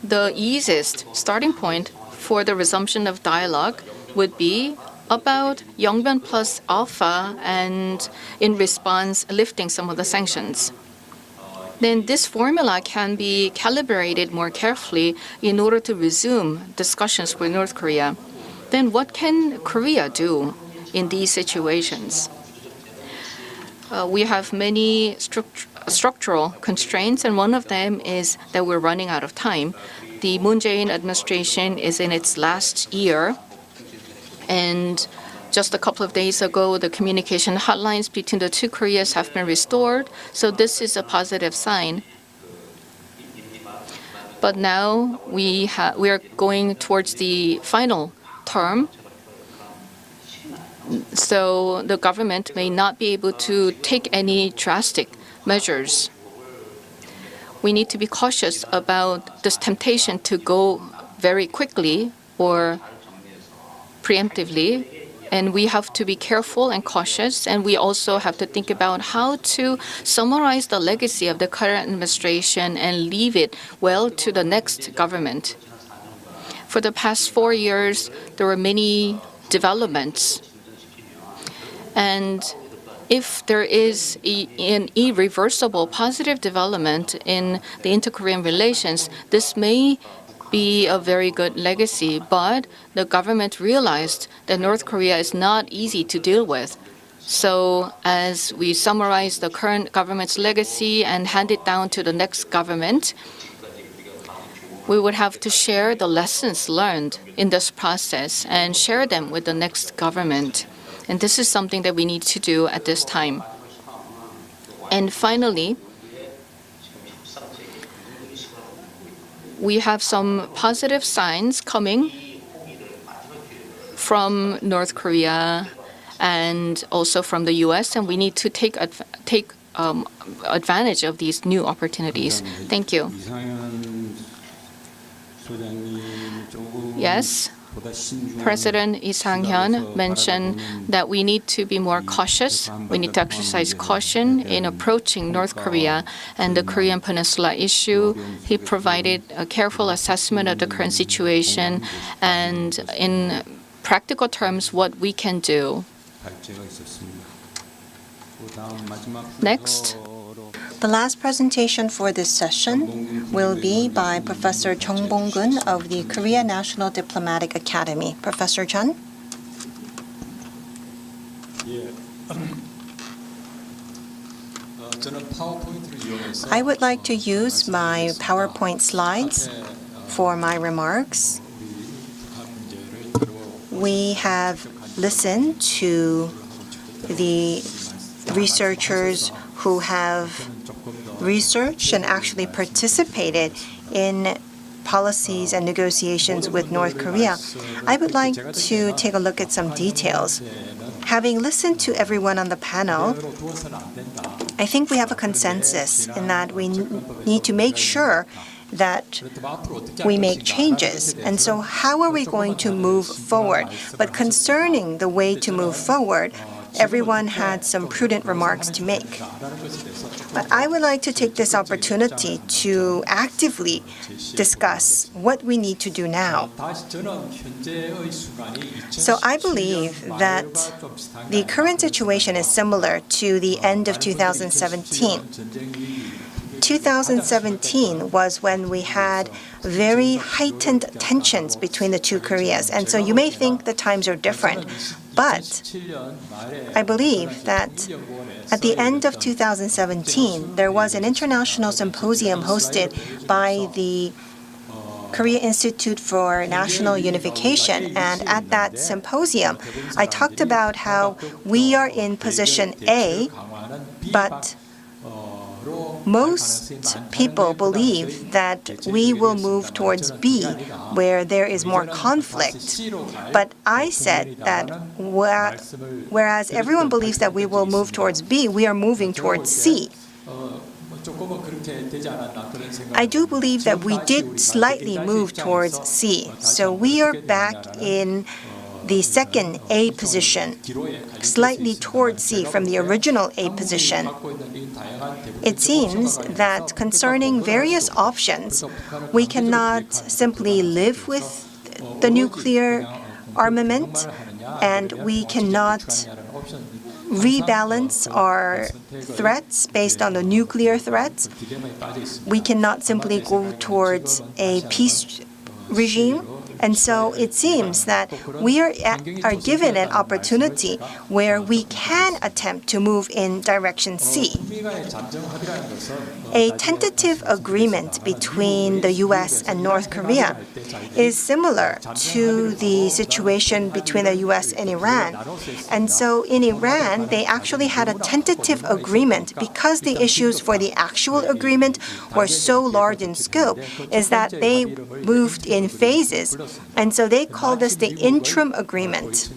the easiest starting point for the resumption of dialogue would be about Yongbyon plus Alpha and in response lifting some of the sanctions. Then this formula can be calibrated more carefully in order to resume discussions with North Korea. Then what can Korea do in these situations? We have many structural constraints, and one of them is that we're running out of time. The Moon Jae-in administration is in its last year, and just a couple of days ago, the communication hotlines between the two Koreas have been restored, so this is a positive sign. But now we are going towards the final term, so the government may not be able to take any drastic measures. We need to be cautious about this temptation to go very quickly or preemptively. And we have to be careful and cautious, and we also have to think about how to summarize the legacy of the current administration and leave it well to the next government. For the past 4 years, there were many developments. And if there is an irreversible positive development in the inter-Korean relations, this may be a very good legacy, but the government realized that North Korea is not easy to deal with. So as we summarize the current government's legacy and hand it down to the next government, we would have to share the lessons learned in this process and share them with the next government. And this is something that we need to do at this time. And finally, we have some positive signs coming from North Korea and also from the U.S., and we need to take advantage of these new opportunities. Thank you. Yes, President Lee Sang-hyun mentioned that we need to be more cautious. We need to exercise caution in approaching North Korea and the Korean Peninsula issue. He provided a careful assessment of the current situation and, in practical terms, what we can do. Next. The last presentation for this session will be by Professor Chung Bong-gun of the Korea National Diplomatic Academy. Professor Chun. I would like to use my PowerPoint slides for my remarks. We have listened to the researchers who have researched and actually participated in policies and negotiations with North Korea. I would like to take a look at some details. Having listened to everyone on the panel, I think we have a consensus in that we need to make sure that we make changes. And so how are we going to move forward? But concerning the way to move forward, everyone had some prudent remarks to make. But I would like to take this opportunity to actively discuss what we need to do now. So I believe that the current situation is similar to the end of 2017. 2017 was when we had very heightened tensions between the two Koreas. And so you may think the times are different, but I believe that at the end of 2017, there was an international symposium hosted by the Korea Institute for National Unification. And at that symposium, I talked about how we are in position A, but most people believe that we will move towards B, where there is more conflict. But I said that whereas everyone believes that we will move towards B, we are moving towards C. I do believe that we did slightly move towards C. So we are back in the second A position, slightly towards C from the original A position. It seems that concerning various options, we cannot simply live with the nuclear armament, and we cannot rebalance our threats based on the nuclear threats. We cannot simply go towards a peace regime. And so it seems that we are given an opportunity where we can attempt to move in direction C. A tentative agreement between the U.S. and North Korea is similar to the situation between the U.S. and Iran. And so in Iran, they actually had a tentative agreement because the issues for the actual agreement were so large in scope, is that they moved in phases. And so they call this the interim agreement.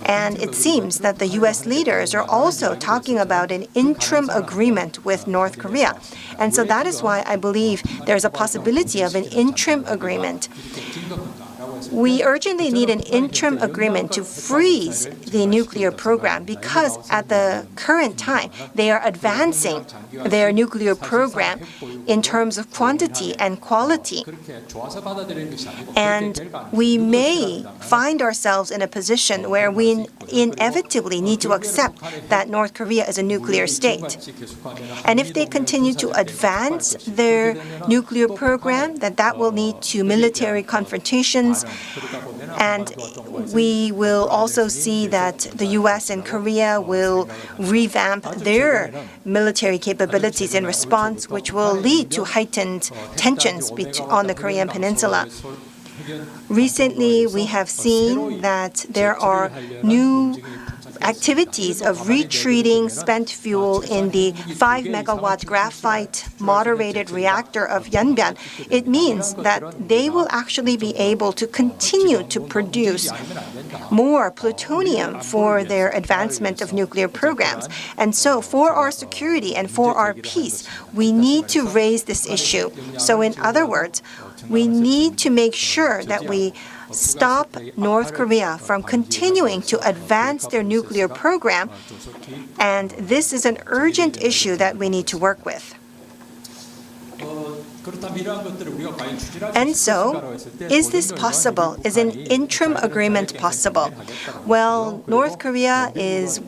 And it seems that the U.S. leaders are also talking about an interim agreement with North Korea. And so that is why I believe there's a possibility of an interim agreement. We urgently need an interim agreement to freeze the nuclear program because at the current time, they are advancing their nuclear program in terms of quantity and quality. And we may find ourselves in a position where we inevitably need to accept that North Korea is a nuclear state. And if they continue to advance their nuclear program, then that will lead to military confrontations. And we will also see that the U.S. and Korea will revamp their military capabilities in response, which will lead to heightened tensions on the Korean Peninsula. Recently, we have seen that there are new activities of retreating spent fuel in the 5-megawatt graphite moderated reactor of Yeonbyeon. It means that they will actually be able to continue to produce more plutonium for their advancement of nuclear programs. And so for our security and for our peace, we need to raise this issue. So in other words, we need to make sure that we stop North Korea from continuing to advance their nuclear program, and this is an urgent issue that we need to work with. And so, is this possible? Is an interim agreement possible? Well, North Korea is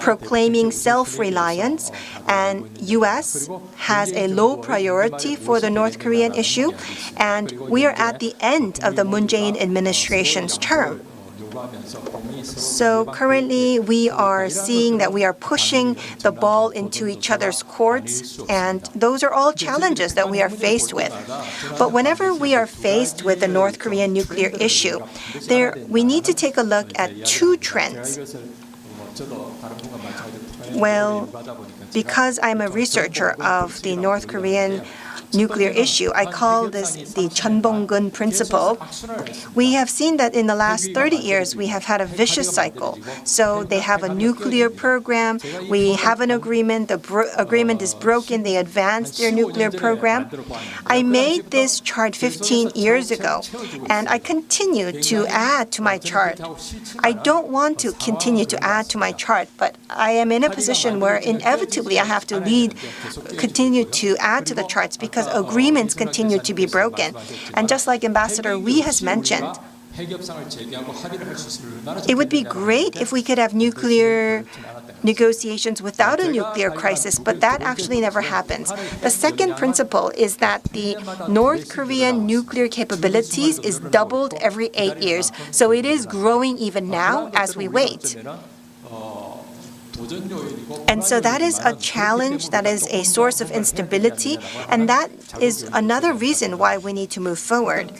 proclaiming self-reliance, and U.S. has a low priority for the North Korean issue, and we are at the end of the Moon Jae-in administration's term. So currently, we are seeing that we are pushing the ball into each other's courts, and those are all challenges that we are faced with. But whenever we are faced with the North Korean nuclear issue, we need to take a look at two trends. Well, because I'm a researcher of the North Korean nuclear issue, I call this the Cheonbong-gun principle. We have seen that in the last 30 years, we have had a vicious cycle. So they have a nuclear program, we have an agreement, the agreement is broken, they advance their nuclear program. I made this chart 15 years ago, and I continue to add to my chart. I don't want to continue to add to my chart, but I am in a position where inevitably I have to continue to add to the charts because agreements continue to be broken. And just like Ambassador Lee has mentioned, it would be great if we could have nuclear negotiations without a nuclear crisis, but that actually never happens. The second principle is that the North Korean nuclear capabilities is doubled every 8 years, so it is growing even now as we wait. And so that is a challenge, that is a source of instability, and that is another reason why we need to move forward.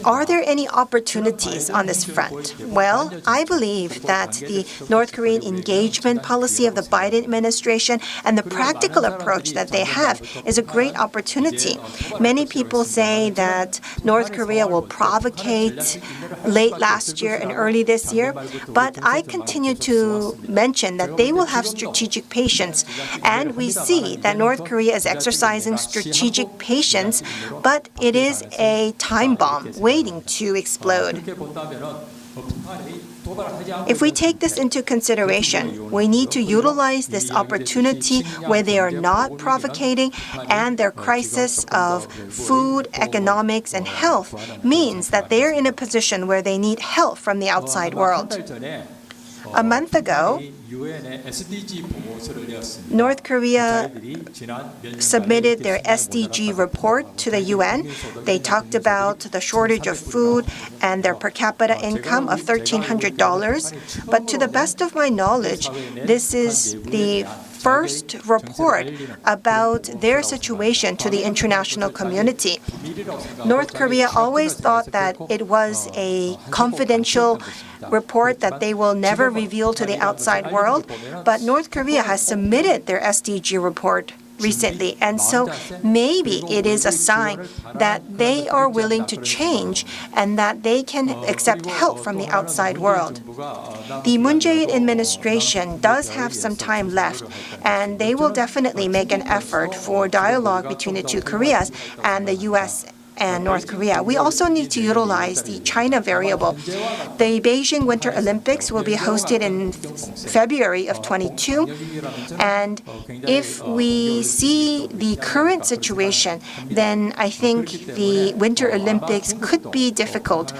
Are there any opportunities on this front? Well, I believe that the North Korean engagement policy of the Biden administration and the practical approach that they have is a great opportunity. Many people say that North Korea will provocate late last year and early this year, but I continue to mention that they will have strategic patience, and we see that North Korea is exercising strategic patience, but it is a time bomb waiting to explode. If we take this into consideration, we need to utilize this opportunity where they are not provocating, and their crisis of food, economics, and health means that they are in a position where they need help from the outside world. A month ago, North Korea submitted their SDG report to the UN. They talked about the shortage of food and their per capita income of $1,300. But to the best of my knowledge, this is the first report about their situation to the international community. North Korea always thought that it was a confidential report that they will never reveal to the outside world, but North Korea has submitted their SDG report recently, and so maybe it is a sign that they are willing to change and that they can accept help from the outside world. The Moon Jae-in administration does have some time left, and they will definitely make an effort for dialogue between the two Koreas, and the U.S. and North Korea. We also need to utilize the China variable. The Beijing Winter Olympics will be hosted in February of 22, and if we see the current situation, then I think the Winter Olympics could be difficult.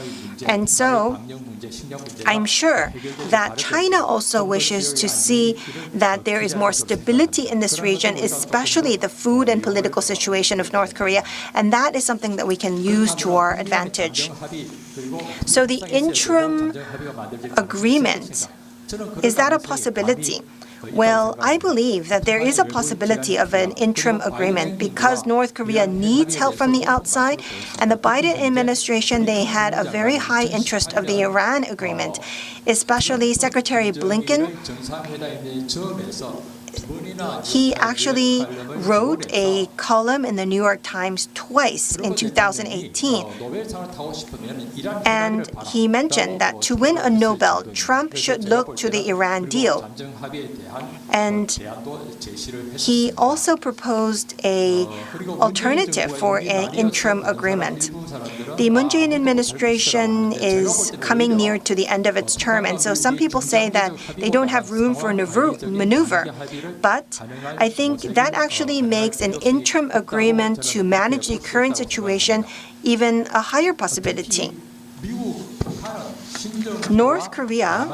And so I'm sure that China also wishes to see that there is more stability in this region, especially the food and political situation of North Korea, and that is something that we can use to our advantage. So the interim agreement, is that a possibility? Well, I believe that there is a possibility of an interim agreement because North Korea needs help from the outside, and the Biden administration, they had a very high interest of the Iran agreement, especially Secretary Blinken. He actually wrote a column in the New York Times twice in 2018. And he mentioned that to win a Nobel, Trump should look to the Iran deal. And he also proposed an alternative for an interim agreement. The Moon Jae-in administration is coming near to the end of its term, and so some people say that they don't have room for maneuver. But I think that actually makes an interim agreement to manage the current situation even a higher possibility. North Korea,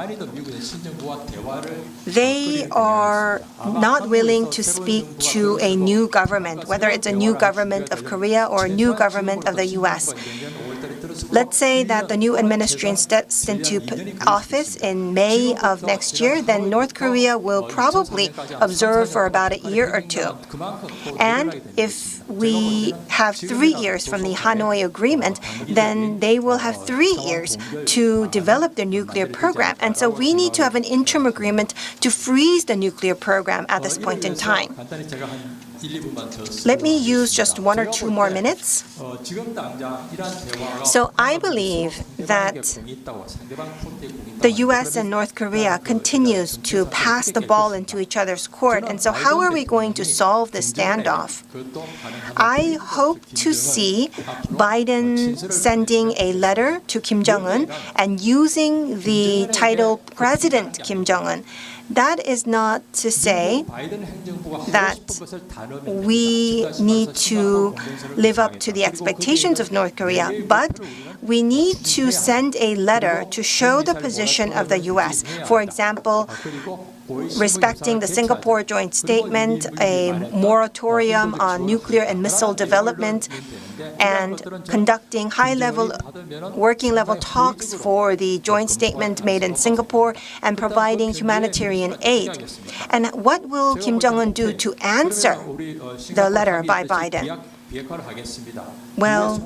they are not willing to speak to a new government, whether it's a new government of Korea or a new government of the U.S. Let's say that the new administration steps into office in May of next year, then North Korea will probably observe for about a year or two. And if we have 3 years from the Hanoi Agreement, then they will have 3 years to develop their nuclear program. And so we need to have an interim agreement to freeze the nuclear program at this point in time. Let me use just 1 or 2 more minutes. So I believe that the U.S. and North Korea continues to pass the ball into each other's court. And so how are we going to solve this standoff? I hope to see Biden sending a letter to Kim Jong-un and using the title President Kim Jong-un. That is not to say that we need to live up to the expectations of North Korea, but we need to send a letter to show the position of the U.S. For example, respecting the Singapore joint statement, a moratorium on nuclear and missile development, and conducting high-level, working-level talks for the joint statement made in Singapore, and providing humanitarian aid. And what will Kim Jong-un do to answer the letter by Biden? Well,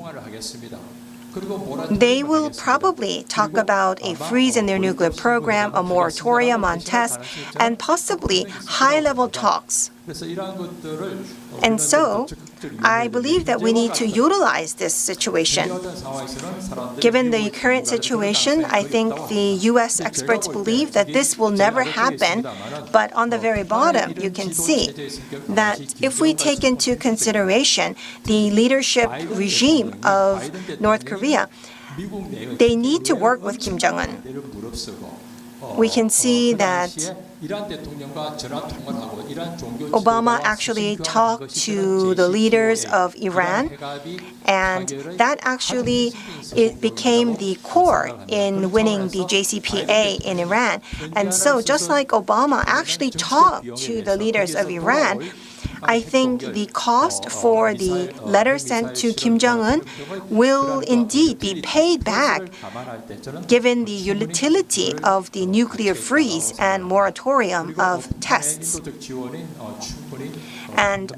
they will probably talk about a freeze in their nuclear program, a moratorium on tests, and possibly high-level talks. And so, I believe that we need to utilize this situation. Given the current situation, I think the U.S. experts believe that this will never happen, but on the very bottom, you can see that if we take into consideration the leadership regime of North Korea, they need to work with Kim Jong-un. We can see that Obama actually talked to the leaders of Iran, and that actually it became the core in winning the JCPA in Iran. And so just like Obama actually talked to the leaders of Iran, I think the cost for the letter sent to Kim Jong-un will indeed be paid back given the utility of the nuclear freeze and moratorium of tests. And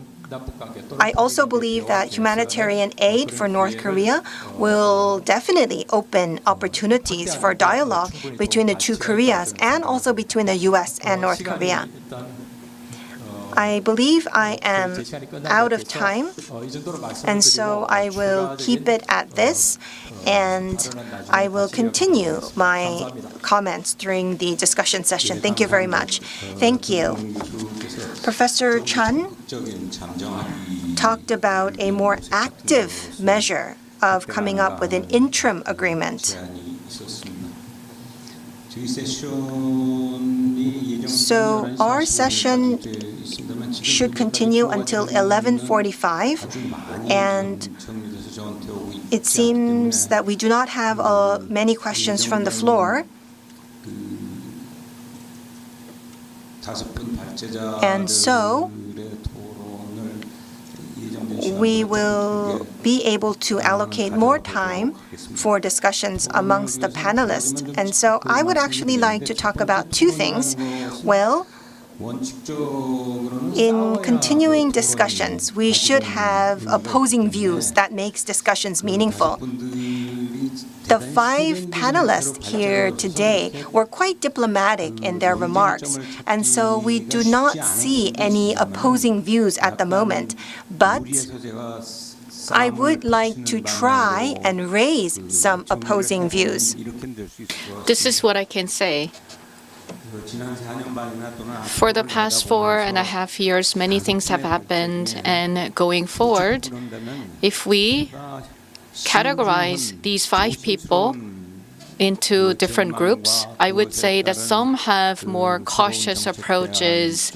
I also believe that humanitarian aid for North Korea will definitely open opportunities for dialogue between the two Koreas and also between the U.S. and North Korea. I believe I am out of time, and so I will keep it at this, and I will continue my comments during the discussion session. Thank you very much. Thank you. Professor Chun talked about a more active measure of coming up with an interim agreement. So our session should continue until 11:45, and it seems that we do not have many questions from the floor. And so we will be able to allocate more time for discussions amongst the panelists. And so I would actually like to talk about two things. Well, in continuing discussions, we should have opposing views that makes discussions meaningful. The 5 panelists here today were quite diplomatic in their remarks, and so we do not see any opposing views at the moment. But I would like to try and raise some opposing views. This is what I can say. For the past 4.5 years, many things have happened, and going forward, if we categorize these 5 people into different groups, I would say that some have more cautious approaches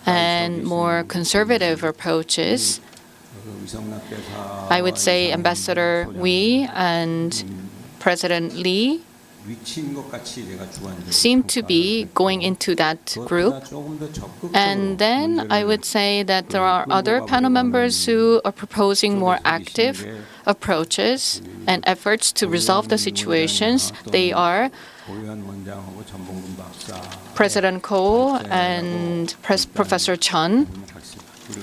and more conservative approaches. I would say Ambassador Wee and President Lee seem to be going into that group. And then I would say that there are other panel members who are proposing more active approaches and efforts to resolve the situations. They are President Ko and Professor Chun,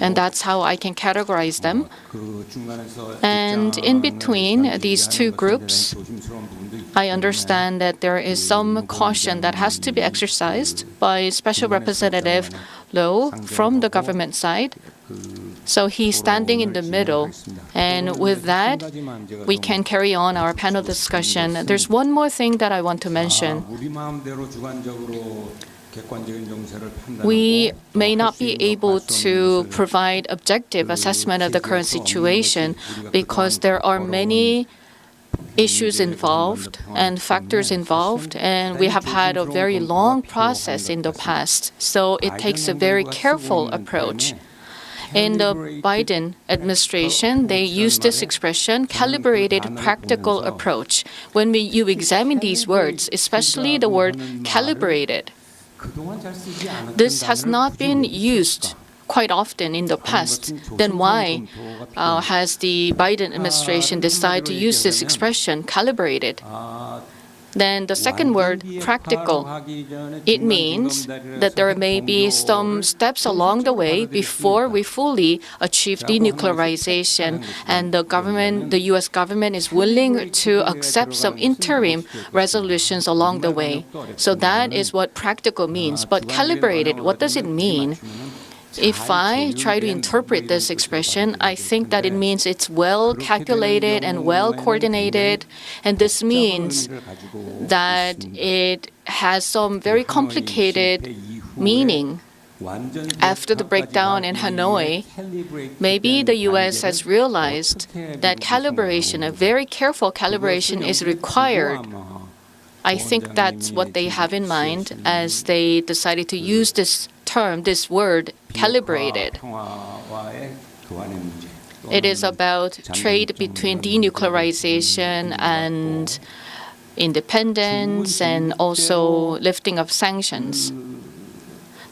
and that's how I can categorize them. And in between these two groups, I understand that there is some caution that has to be exercised by Special Representative Loh from the government side. So he's standing in the middle. And with that, we can carry on our panel discussion. There's one more thing that I want to mention. We may not be able to provide objective assessment of the current situation because there are many issues involved and factors involved, and we have had a very long process in the past. So it takes a very careful approach. In the Biden administration, they used this expression, calibrated practical approach. When you examine these words, especially the word calibrated, this has not been used quite often in the past. Then why has the Biden administration decided to use this expression, calibrated? Then the second word, practical. It means that there may be some steps along the way before we fully achieve denuclearization, and the U.S. government is willing to accept some interim resolutions along the way. So that is what practical means. But calibrated, what does it mean? If I try to interpret this expression, I think that it means it's well calculated and well coordinated, and this means that it has some very complicated meaning. After the breakdown in Hanoi, maybe the U.S. has realized that calibration, a very careful calibration, is required. I think that's what they have in mind as they decided to use this term, this word, calibrated. It is about trade between denuclearization and independence and also lifting of sanctions.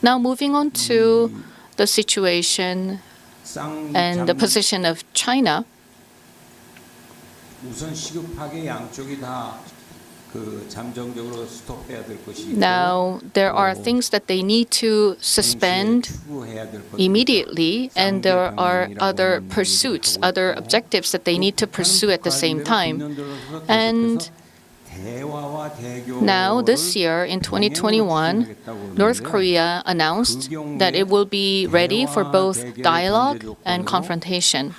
Now moving on to the situation and the position of China. Now, there are things that they need to suspend immediately, and there are other pursuits, other objectives that they need to pursue at the same time. And now, this year, in 2021, North Korea announced that it will be ready for both dialogue and confrontation.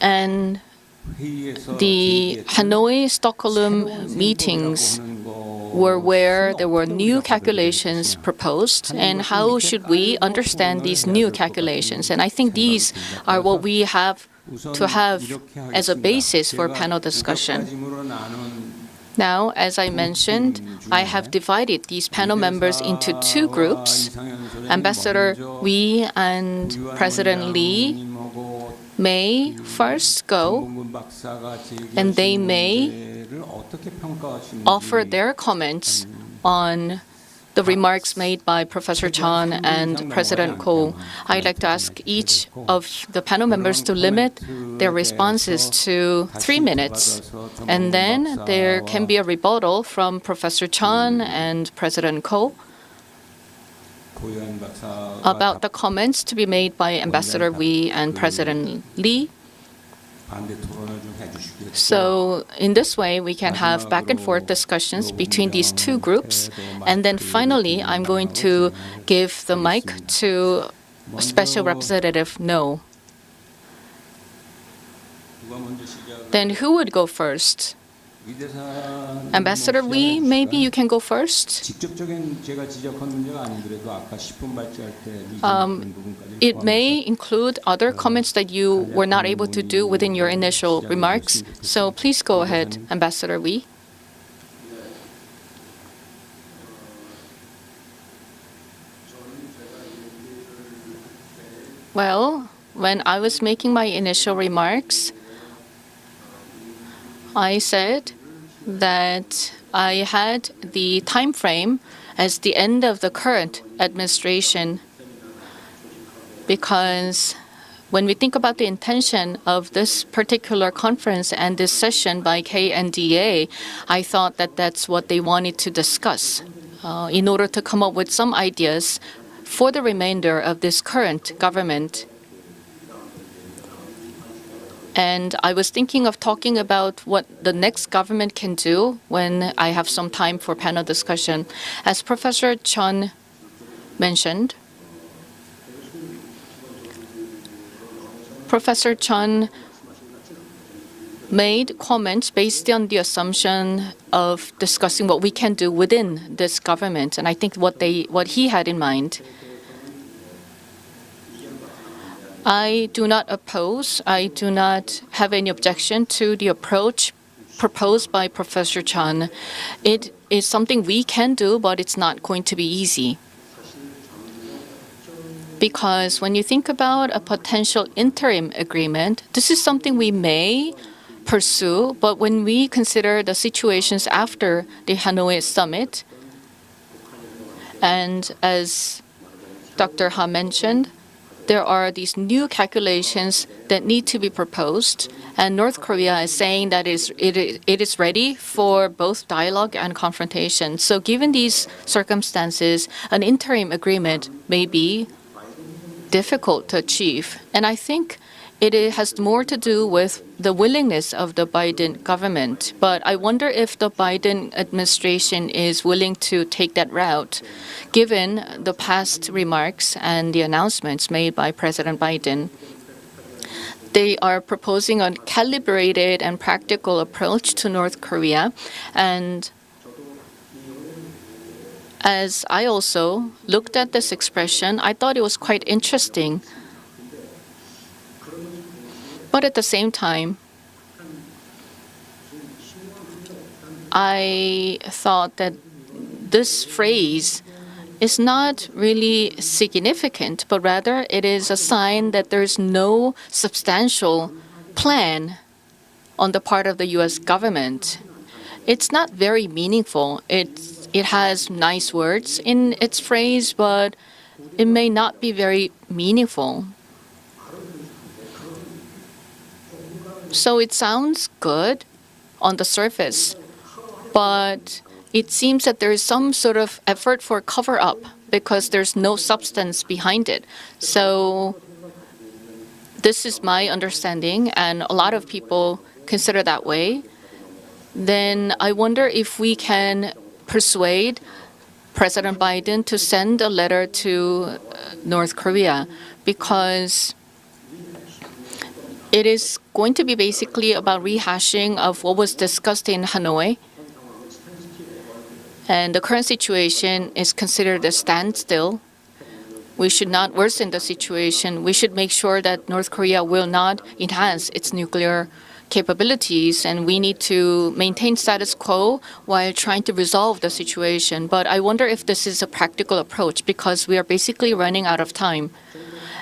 And the Hanoi-Stockholm meetings were where there were new calculations proposed, and how should we understand these new calculations? And I think these are what we have to have as a basis for panel discussion. Now, as I mentioned, I have divided these panel members into two groups. Ambassador Wee and President Lee may first go, and they may offer their comments on the remarks made by Professor Chun and President Ko. I'd like to ask each of the panel members to limit their responses to 3 minutes. And then there can be a rebuttal from Professor Chun and President Ko about the comments to be made by Ambassador Wee and President Lee. So in this way, we can have back and forth discussions between these two groups. And then finally, I'm going to give the mic to Special Representative No. Then who would go first? Ambassador Wee, maybe you can go first. It may include other comments that you were not able to do within your initial remarks. So please go ahead, Ambassador Wee. Well, when I was making my initial remarks, I said that I had the time frame as the end of the current administration, because when we think about the intention of this particular conference and this session by KNDA, I thought that that's what they wanted to discuss in order to come up with some ideas for the remainder of this current government. And I was thinking of talking about what the next government can do when I have some time for panel discussion. As Professor Chun mentioned, Professor Chun made comments based on the assumption of discussing what we can do within this government, and I think what he had in mind. I do not oppose, I do not have any objection to the approach proposed by Professor Chun. It is something we can do, but it's not going to be easy. Because when you think about a potential interim agreement, this is something we may pursue, but when we consider the situations after the Hanoi summit, and as Dr. Ha mentioned, there are these new calculations that need to be proposed, and North Korea is saying that it is ready for both dialogue and confrontation. So given these circumstances, an interim agreement may be difficult to achieve. And I think it has more to do with the willingness of the Biden government. But I wonder if the Biden administration is willing to take that route, given the past remarks and the announcements made by President Biden. They are proposing a calibrated and practical approach to North Korea. And as I also looked at this expression, I thought it was quite interesting. But at the same time, I thought that this phrase is not really significant, but rather it is a sign that there is no substantial plan on the part of the U.S. government. It's not very meaningful. It has nice words in its phrase, but it may not be very meaningful. So it sounds good on the surface, but it seems that there is some sort of effort for cover-up because there's no substance behind it. So this is my understanding, and a lot of people consider that way. Then I wonder if we can persuade President Biden to send a letter to North Korea, because it is going to be basically about rehashing of what was discussed in Hanoi. And the current situation is considered a standstill. We should not worsen the situation. We should make sure that North Korea will not enhance its nuclear capabilities, and we need to maintain status quo while trying to resolve the situation. But I wonder if this is a practical approach, because we are basically running out of time.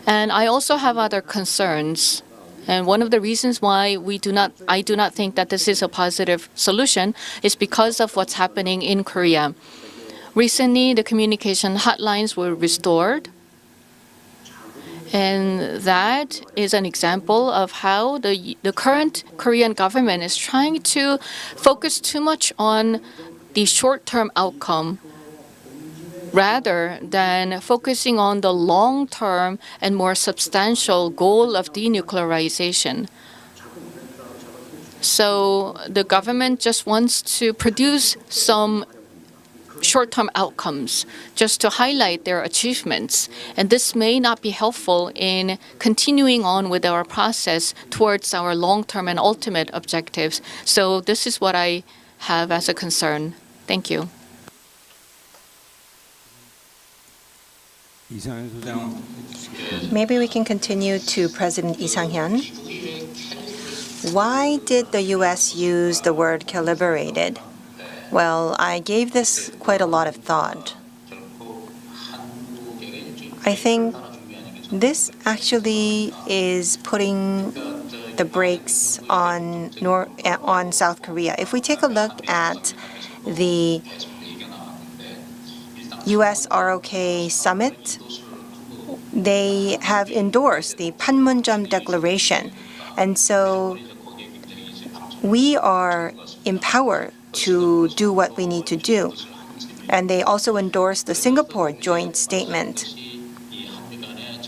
And I also have other concerns. And one of the reasons why I do not think that this is a positive solution is because of what's happening in Korea. Recently, the communication hotlines were restored. And that is an example of how the current Korean government is trying to focus too much on the short-term outcome rather than focusing on the long-term and more substantial goal of denuclearization. So the government just wants to produce some short-term outcomes just to highlight their achievements. And this may not be helpful in continuing on with our process towards our long-term and ultimate objectives. So this is what I have as a concern. Thank you. Maybe we can continue to President Lee Sang-hyun. Why did the U.S. use the word calibrated? Well, I gave this quite a lot of thought. I think this actually is putting the brakes on South Korea. If we take a look at the U.S. ROK summit, they have endorsed the Panmunjom Declaration. And so we are empowered to do what we need to do. And they also endorsed the Singapore joint statement.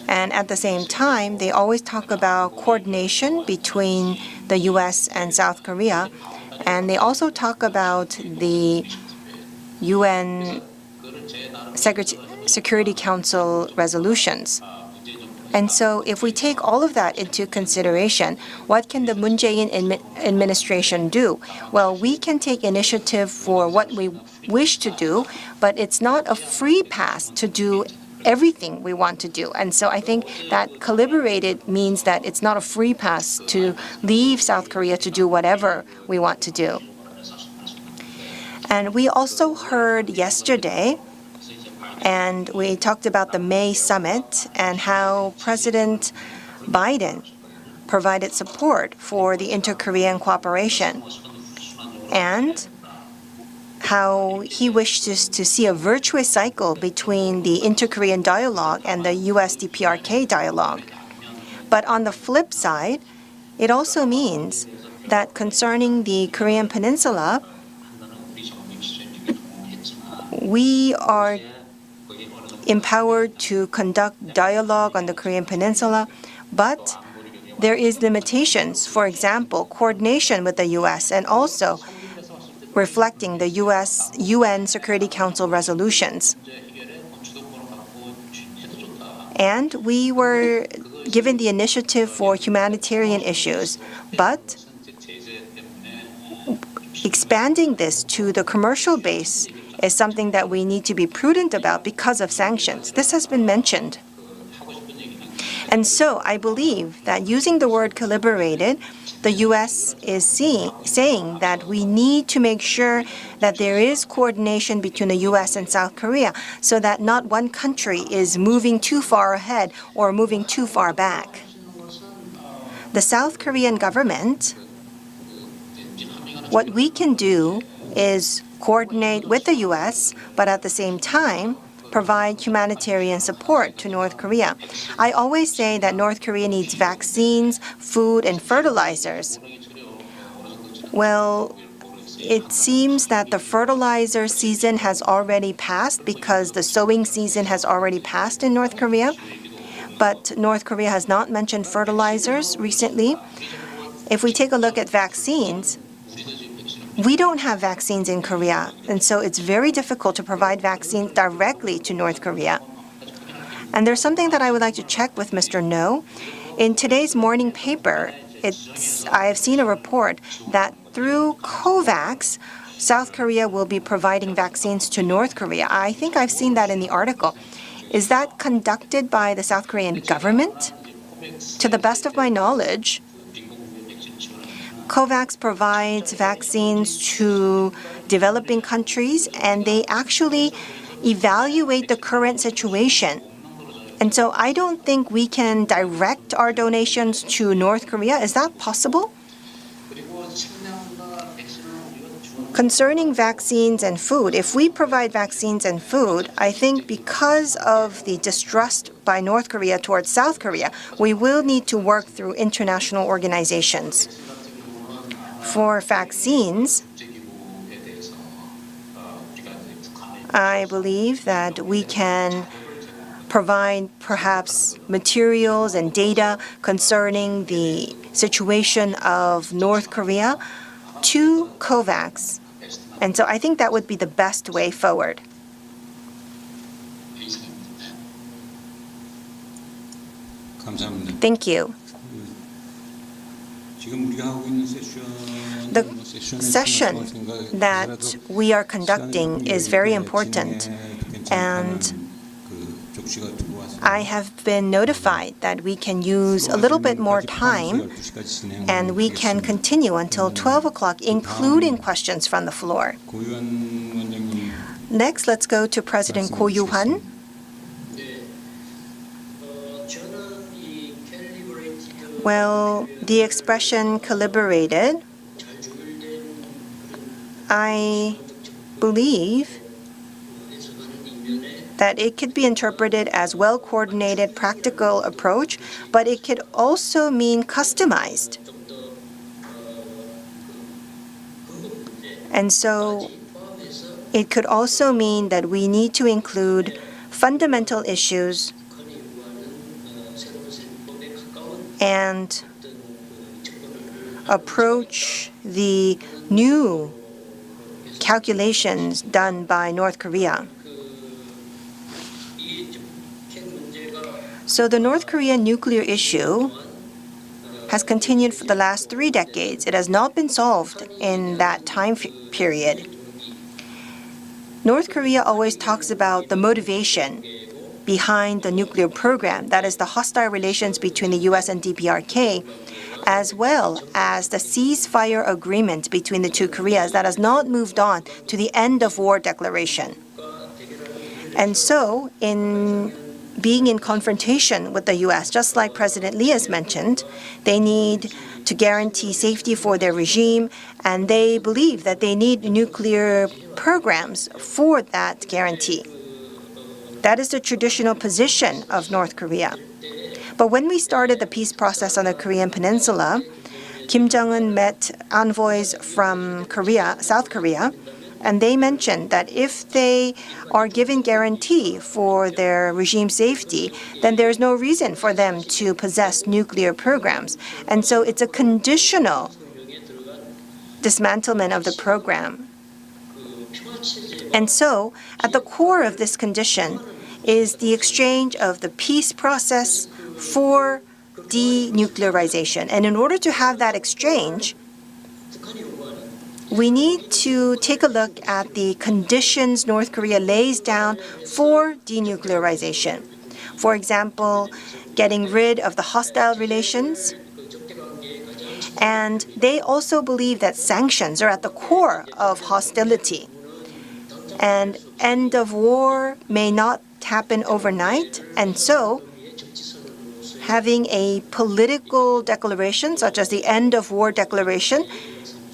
And at the same time, they always talk about coordination between the U.S. and South Korea. And they also talk about the UN Security Council resolutions. And so if we take all of that into consideration, what can the Moon Jae-in administration do? Well, we can take initiative for what we wish to do, but it's not a free pass to do everything we want to do. And so I think that calibrated means that it's not a free pass to leave South Korea to do whatever we want to do. And we also heard yesterday, and we talked about the May summit and how President Biden provided support for the inter-Korean cooperation and how he wishes to see a virtuous cycle between the inter-Korean dialogue and the US-DPRK dialogue. But on the flip side, it also means that concerning the Korean Peninsula, we are empowered to conduct dialogue on the Korean Peninsula, but there is limitations. For example, coordination with the U.S. and also reflecting the U.S. UN Security Council resolutions. And we were given the initiative for humanitarian issues, but expanding this to the commercial base is something that we need to be prudent about because of sanctions. This has been mentioned. And so I believe that using the word calibrated, the U.S. is saying that we need to make sure that there is coordination between the U.S. and South Korea so that not one country is moving too far ahead or moving too far back. The South Korean government, what we can do is coordinate with the U.S., but at the same time, provide humanitarian support to North Korea. I always say that North Korea needs vaccines, food, and fertilizers. Well, it seems that the fertilizer season has already passed because the sowing season has already passed in North Korea. But North Korea has not mentioned fertilizers recently. If we take a look at vaccines, we don't have vaccines in Korea, and so it's very difficult to provide vaccines directly to North Korea. And there's something that I would like to check with Mr. No. In today's morning paper, I have seen a report that through COVAX, South Korea will be providing vaccines to North Korea. I think I've seen that in the article. Is that conducted by the South Korean government? To the best of my knowledge, COVAX provides vaccines to developing countries, and they actually evaluate the current situation. And so I don't think we can direct our donations to North Korea. Is that possible? Concerning vaccines and food, if we provide vaccines and food, I think because of the distrust by North Korea towards South Korea, we will need to work through international organizations. For vaccines, I believe that we can provide perhaps materials and data concerning the situation of North Korea to COVAX. And so I think that would be the best way forward. Thank you. The session that we are conducting is very important, and I have been notified that we can use a little bit more time, and we can continue until 12 o'clock, including questions from the floor. Next, let's go to President Ko Yu-hwan. Well, the expression calibrated, I believe that it could be interpreted as well-coordinated, practical approach, but it could also mean customized. And so it could also mean that we need to include fundamental issues and approach the new calculations done by North Korea. So the North Korean nuclear issue has continued for the last 3 decades. It has not been solved in that time period. North Korea always talks about the motivation behind the nuclear program, that is the hostile relations between the U.S. and DPRK, as well as the ceasefire agreement between the two Koreas that has not moved on to the end of war declaration. And so, in being in confrontation with the U.S., just like President Lee has mentioned, they need to guarantee safety for their regime, and they believe that they need nuclear programs for that guarantee. That is the traditional position of North Korea. But when we started the peace process on the Korean Peninsula, Kim Jong-un met envoys from South Korea, and they mentioned that if they are given guarantee for their regime safety, then there's no reason for them to possess nuclear programs. And so it's a conditional dismantlement of the program. And so, at the core of this condition is the exchange of the peace process for denuclearization. And in order to have that exchange, we need to take a look at the conditions North Korea lays down for denuclearization. For example, getting rid of the hostile relations. And they also believe that sanctions are at the core of hostility. And end of war may not happen overnight, and so having a political declaration such as the end of war declaration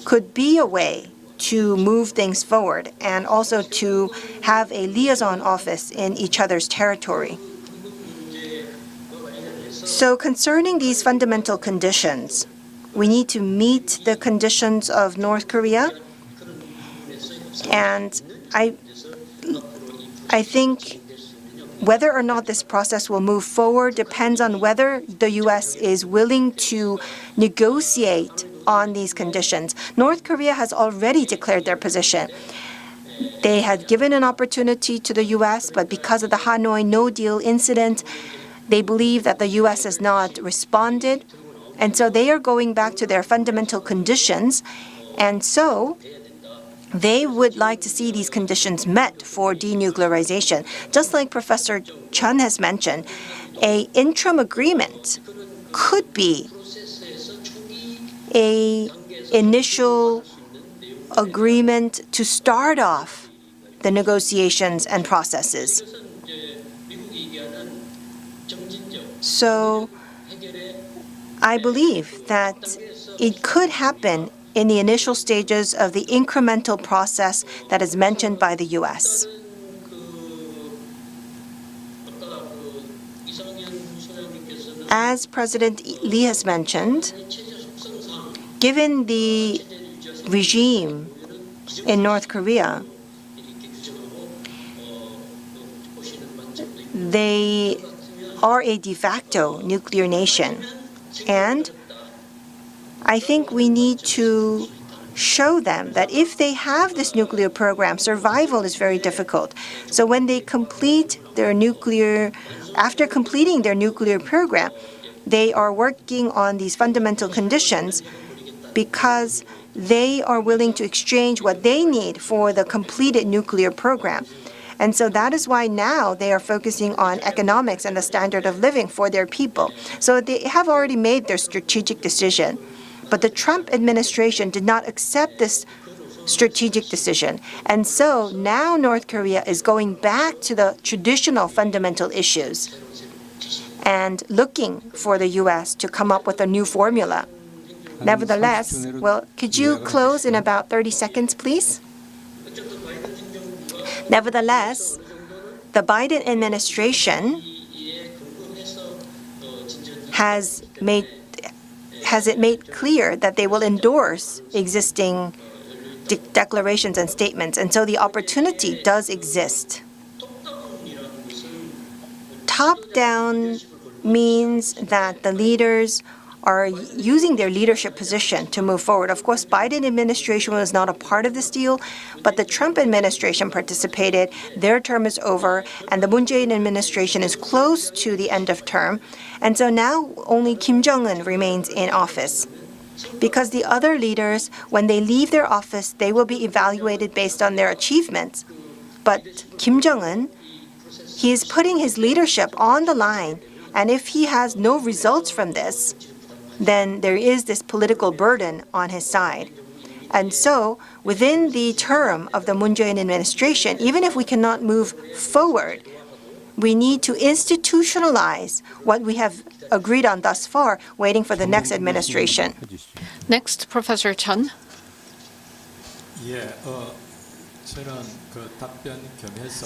could be a way to move things forward and also to have a liaison office in each other's territory. So concerning these fundamental conditions, we need to meet the conditions of North Korea, and I think whether or not this process will move forward depends on whether the U.S. is willing to negotiate on these conditions. North Korea has already declared their position. They had given an opportunity to the U.S., but because of the Hanoi no-deal incident, they believe that the U.S. has not responded. And so they are going back to their fundamental conditions. And so they would like to see these conditions met for denuclearization. Just like Professor Chun has mentioned, an interim agreement could be an initial agreement to start off the negotiations and processes. So I believe that it could happen in the initial stages of the incremental process that is mentioned by the U.S. As President Lee has mentioned, given the regime in North Korea, they are a de facto nuclear nation. And I think we need to show them that if they have this nuclear program, survival is very difficult. So when they complete their after completing their nuclear program, they are working on these fundamental conditions because they are willing to exchange what they need for the completed nuclear program. And so that is why now they are focusing on economics and the standard of living for their people. So they have already made their strategic decision. But the Trump administration did not accept this strategic decision. And so now North Korea is going back to the traditional fundamental issues and looking for the U.S. to come up with a new formula. Nevertheless, well, could you close in about 30 seconds, please? Nevertheless, the Biden administration has it made clear that they will endorse existing declarations and statements, and so the opportunity does exist. Top-down means that the leaders are using their leadership position to move forward. Of course, Biden administration was not a part of this deal, but the Trump administration participated. Their term is over, and the Moon Jae-in administration is close to the end of term. And so now only Kim Jong-un remains in office. Because the other leaders, when they leave their office, they will be evaluated based on their achievements. But Kim Jong-un, he is putting his leadership on the line, and if he has no results from this, then there is this political burden on his side. And so, within the term of the Moon Jae-in administration, even if we cannot move forward, we need to institutionalize what we have agreed on thus far, waiting for the next administration. Next, Professor Chun.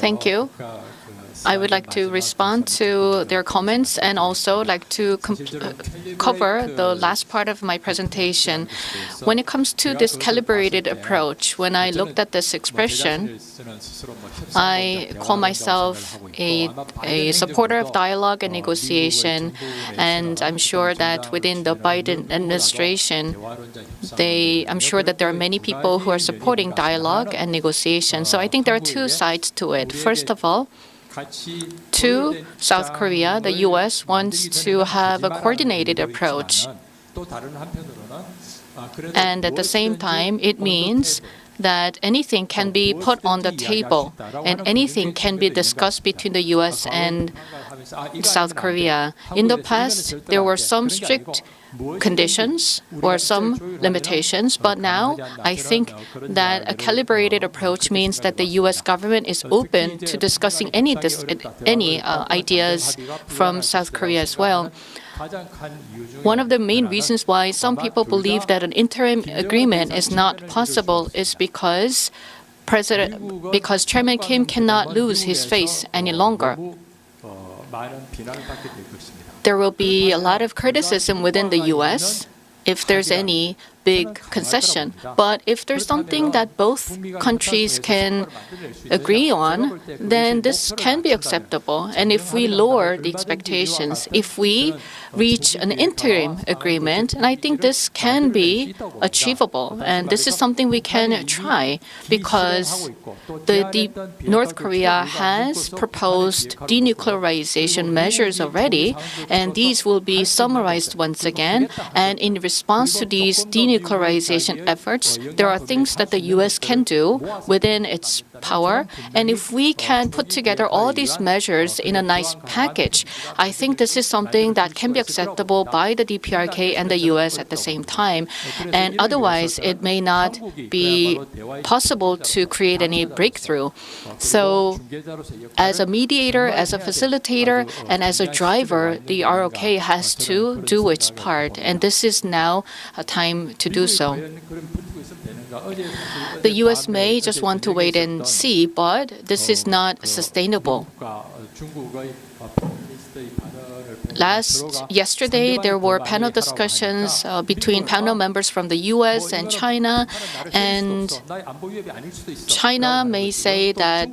Thank you. I would like to respond to their comments and also like to cover the last part of my presentation. When it comes to this calibrated approach, when I looked at this expression, I call myself a supporter of dialogue and negotiation, and I'm sure that within the Biden administration, I'm sure that there are many people who are supporting dialogue and negotiation. So I think there are two sides to it. First of all, to South Korea, the U.S. wants to have a coordinated approach. And at the same time, it means that anything can be put on the table and anything can be discussed between the U.S. and South Korea. In the past, there were some strict conditions or some limitations, but now I think that a calibrated approach means that the U.S. government is open to discussing any ideas from South Korea as well. One of the main reasons why some people believe that an interim agreement is not possible is because Chairman Kim cannot lose his face any longer. There will be a lot of criticism within the U.S. if there's any big concession. But if there's something that both countries can agree on, then this can be acceptable. And if we lower the expectations, if we reach an interim agreement, and I think this can be achievable. And this is something we can try because North Korea has proposed denuclearization measures already, and these will be summarized once again. And in response to these denuclearization denuclearization efforts, there are things that the U.S. can do within its power. And if we can put together all these measures in a nice package, I think this is something that can be acceptable by the DPRK and the U.S. at the same time. And otherwise, it may not be possible to create any breakthrough. So as a mediator, as a facilitator, and as a driver, the ROK has to do its part. And this is now a time to do so. The U.S. may just want to wait and see, but this is not sustainable. Yesterday, there were panel discussions between panel members from the U.S. and China, and China may say that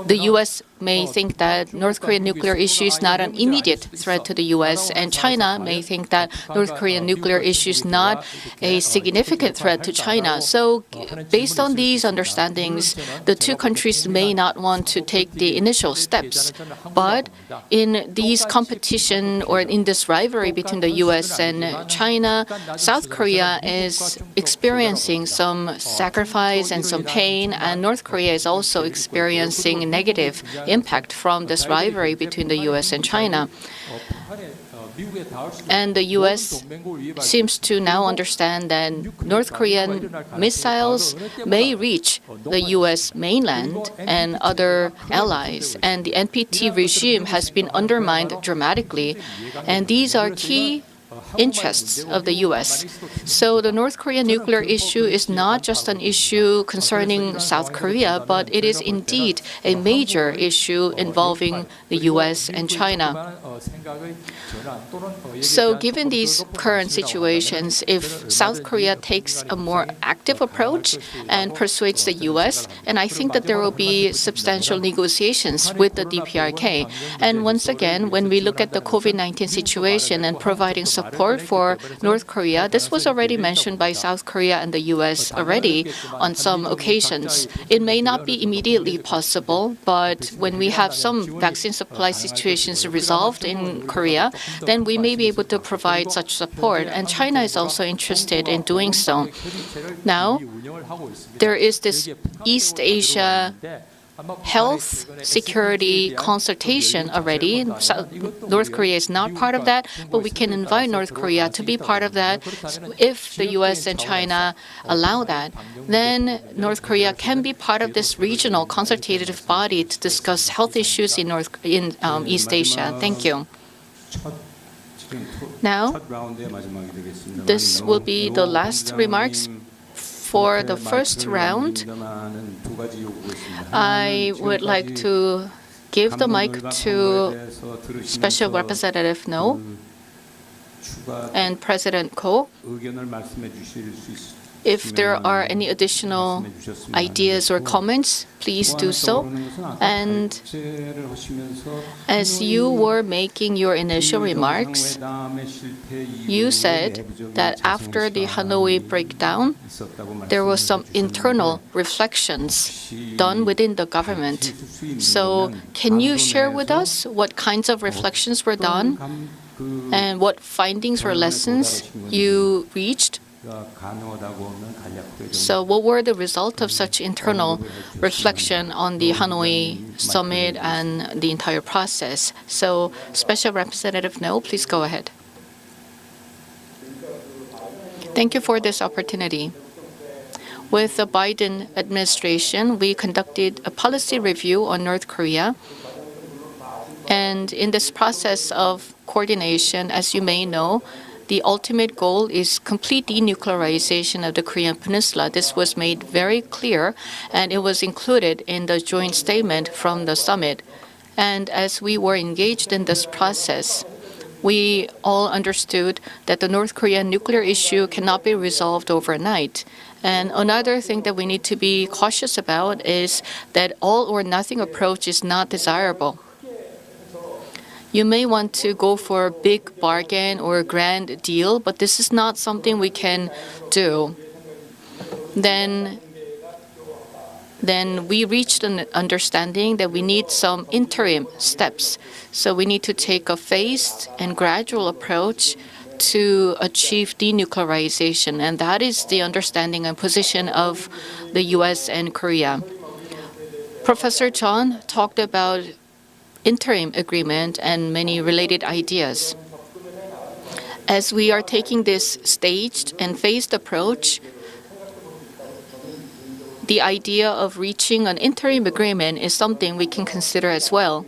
the U.S. may think that North Korean nuclear issue is not an immediate threat to the U.S., and China may think that North Korean nuclear issue is not a significant threat to China. So based on these understandings, the two countries may not want to take the initial steps. But in these competition or in this rivalry between the U.S. and China, South Korea is experiencing some sacrifice and some pain, and North Korea is also experiencing negative impact from this rivalry between the U.S. and China. And the U.S. seems to now understand that North Korean missiles may reach the U.S. mainland and other allies, and the NPT regime has been undermined dramatically. And these are key interests of the U.S. So the North Korean nuclear issue is not just an issue concerning South Korea, but it is indeed a major issue involving the U.S. and China. So given these current situations, if South Korea takes a more active approach and persuades the U.S., and I think that there will be substantial negotiations with the DPRK. And once again, when we look at the COVID-19 situation and providing support for North Korea, this was already mentioned by South Korea and the U.S. already on some occasions. It may not be immediately possible, but when we have some vaccine supply situations resolved in Korea, then we may be able to provide such support. And China is also interested in doing so. Now, there is this East Asia health security consultation already. North Korea is not part of that, but we can invite North Korea to be part of that. If the U.S. and China allow that, then North Korea can be part of this regional consultative body to discuss health issues in East Asia. Thank you. Now, this will be the last remarks. For the first round, I would like to give the mic to Special Representative No and President Ko. If there are any additional ideas or comments, please do so. And as you were making your initial remarks, you said that after the Hanoi breakdown, there was some internal reflections done within the government. So can you share with us what kinds of reflections were done and what findings or lessons you reached? So what were the results of such internal reflection on the Hanoi summit and the entire process? So Special Representative No, please go ahead. Thank you for this opportunity. With the Biden administration, we conducted a policy review on North Korea. And in this process of coordination, as you may know, the ultimate goal is complete denuclearization of the Korean Peninsula. This was made very clear, and it was included in the joint statement from the summit. And as we were engaged in this process, we all understood that the North Korean nuclear issue cannot be resolved overnight. And another thing that we need to be cautious about is that all or nothing approach is not desirable. You may want to go for a big bargain or a grand deal, but this is not something we can do. Then we reached an understanding that we need some interim steps. So we need to take a phased and gradual approach to achieve denuclearization, and that is the understanding and position of the U.S. and Korea. Professor John talked about interim agreement and many related ideas. As we are taking this staged and phased approach, the idea of reaching an interim agreement is something we can consider as well.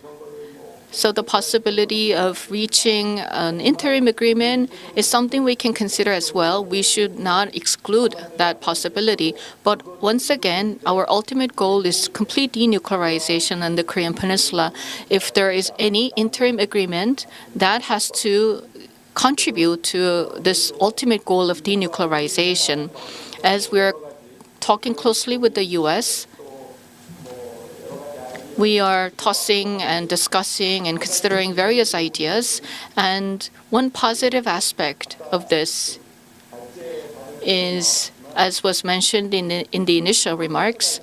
So the possibility of reaching an interim agreement is something we can consider as well. We should not exclude that possibility. But once again, our ultimate goal is complete denuclearization on the Korean Peninsula. If there is any interim agreement, that has to contribute to this ultimate goal of denuclearization. As we're talking closely with the U.S., we are tossing and discussing and considering various ideas. And one positive aspect of this is, as was mentioned in the initial remarks,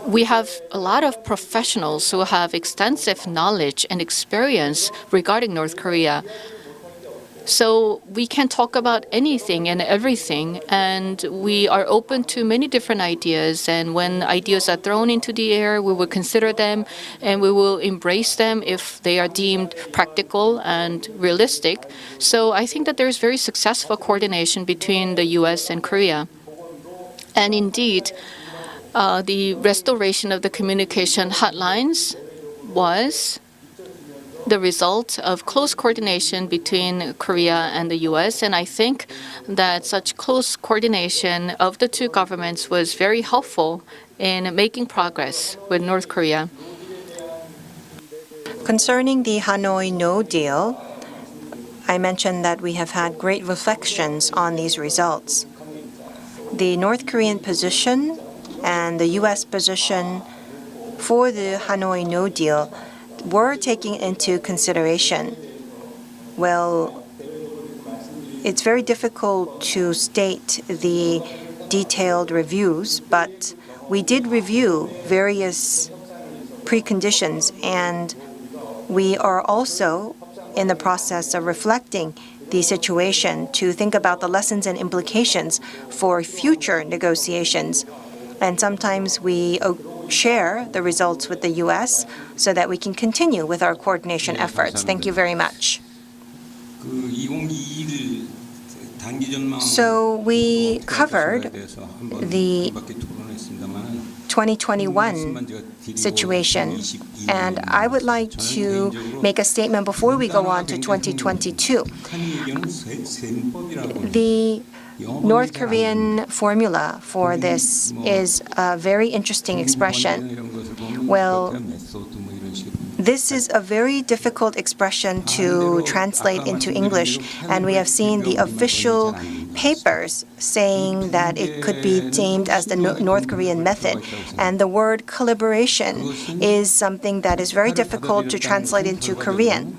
we have a lot of professionals who have extensive knowledge and experience regarding North Korea. So we can talk about anything and everything, and we are open to many different ideas. And when ideas are thrown into the air, we will consider them, and we will embrace them if they are deemed practical and realistic. So I think that there is very successful coordination between the U.S. and Korea. And indeed, the restoration of the communication hotlines was the result of close coordination between Korea and the U.S. And I think that such close coordination of the two governments was very helpful in making progress with North Korea. Concerning the Hanoi No deal, I mentioned that we have had great reflections on these results. The North Korean position and the U.S. position for the Hanoi No deal were taking into consideration. Well, it's very difficult to state the detailed reviews, but we did review various preconditions, and we are also in the process of reflecting the situation to think about the lessons and implications for future negotiations. And sometimes we share the results with the U.S. so that we can continue with our coordination efforts. Thank you very much. So we covered the 2021 situation, and I would like to make a statement before we go on to 2022. The North Korean formula for this is a very interesting expression. Well, this is a very difficult expression to translate into English, and we have seen the official papers saying that it could be deemed as the North Korean method. And the word collaboration is something that is very difficult to translate into Korean.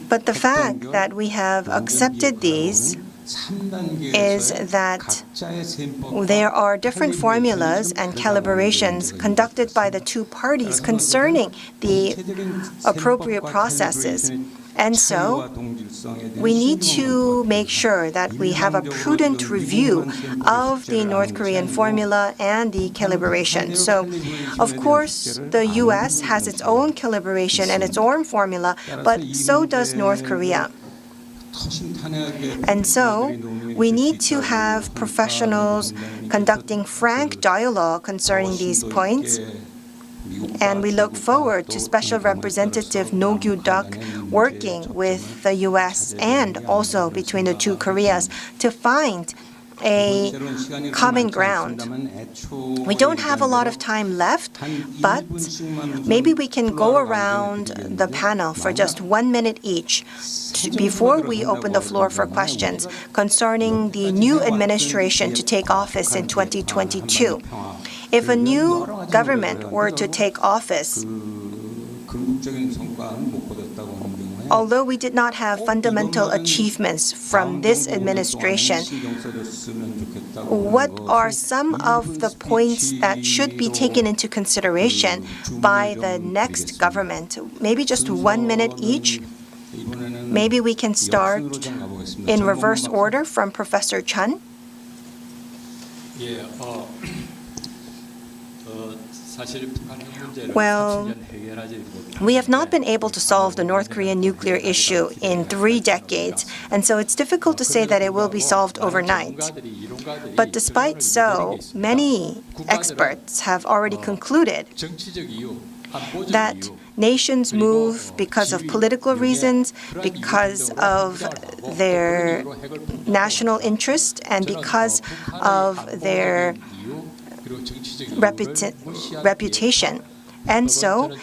But the fact that we have accepted these is that there are different formulas and calibrations conducted by the two parties concerning the appropriate processes. And so we need to make sure that we have a prudent review of the North Korean formula and the calibration. So, of course, the U.S. has its own calibration and its own formula, but so does North Korea. And so we need to have professionals conducting frank dialogue concerning these points. And we look forward to Special Representative No Gyu-duk working with the U.S. and also between the two Koreas to find a common ground. We don't have a lot of time left, but maybe we can go around the panel for just 1 minute each before we open the floor for questions concerning the new administration to take office in 2022. If a new government were to take office, although we did not have fundamental achievements from this administration, what are some of the points that should be taken into consideration by the next government? Maybe just 1 minute each. Maybe we can start in reverse order from Professor Chun. Well, we have not been able to solve the North Korean nuclear issue in 3 decades, and so it's difficult to say that it will be solved overnight. But despite so, many experts have already concluded that nations move because of political reasons, because of their national interest, and because of their reputation. And so,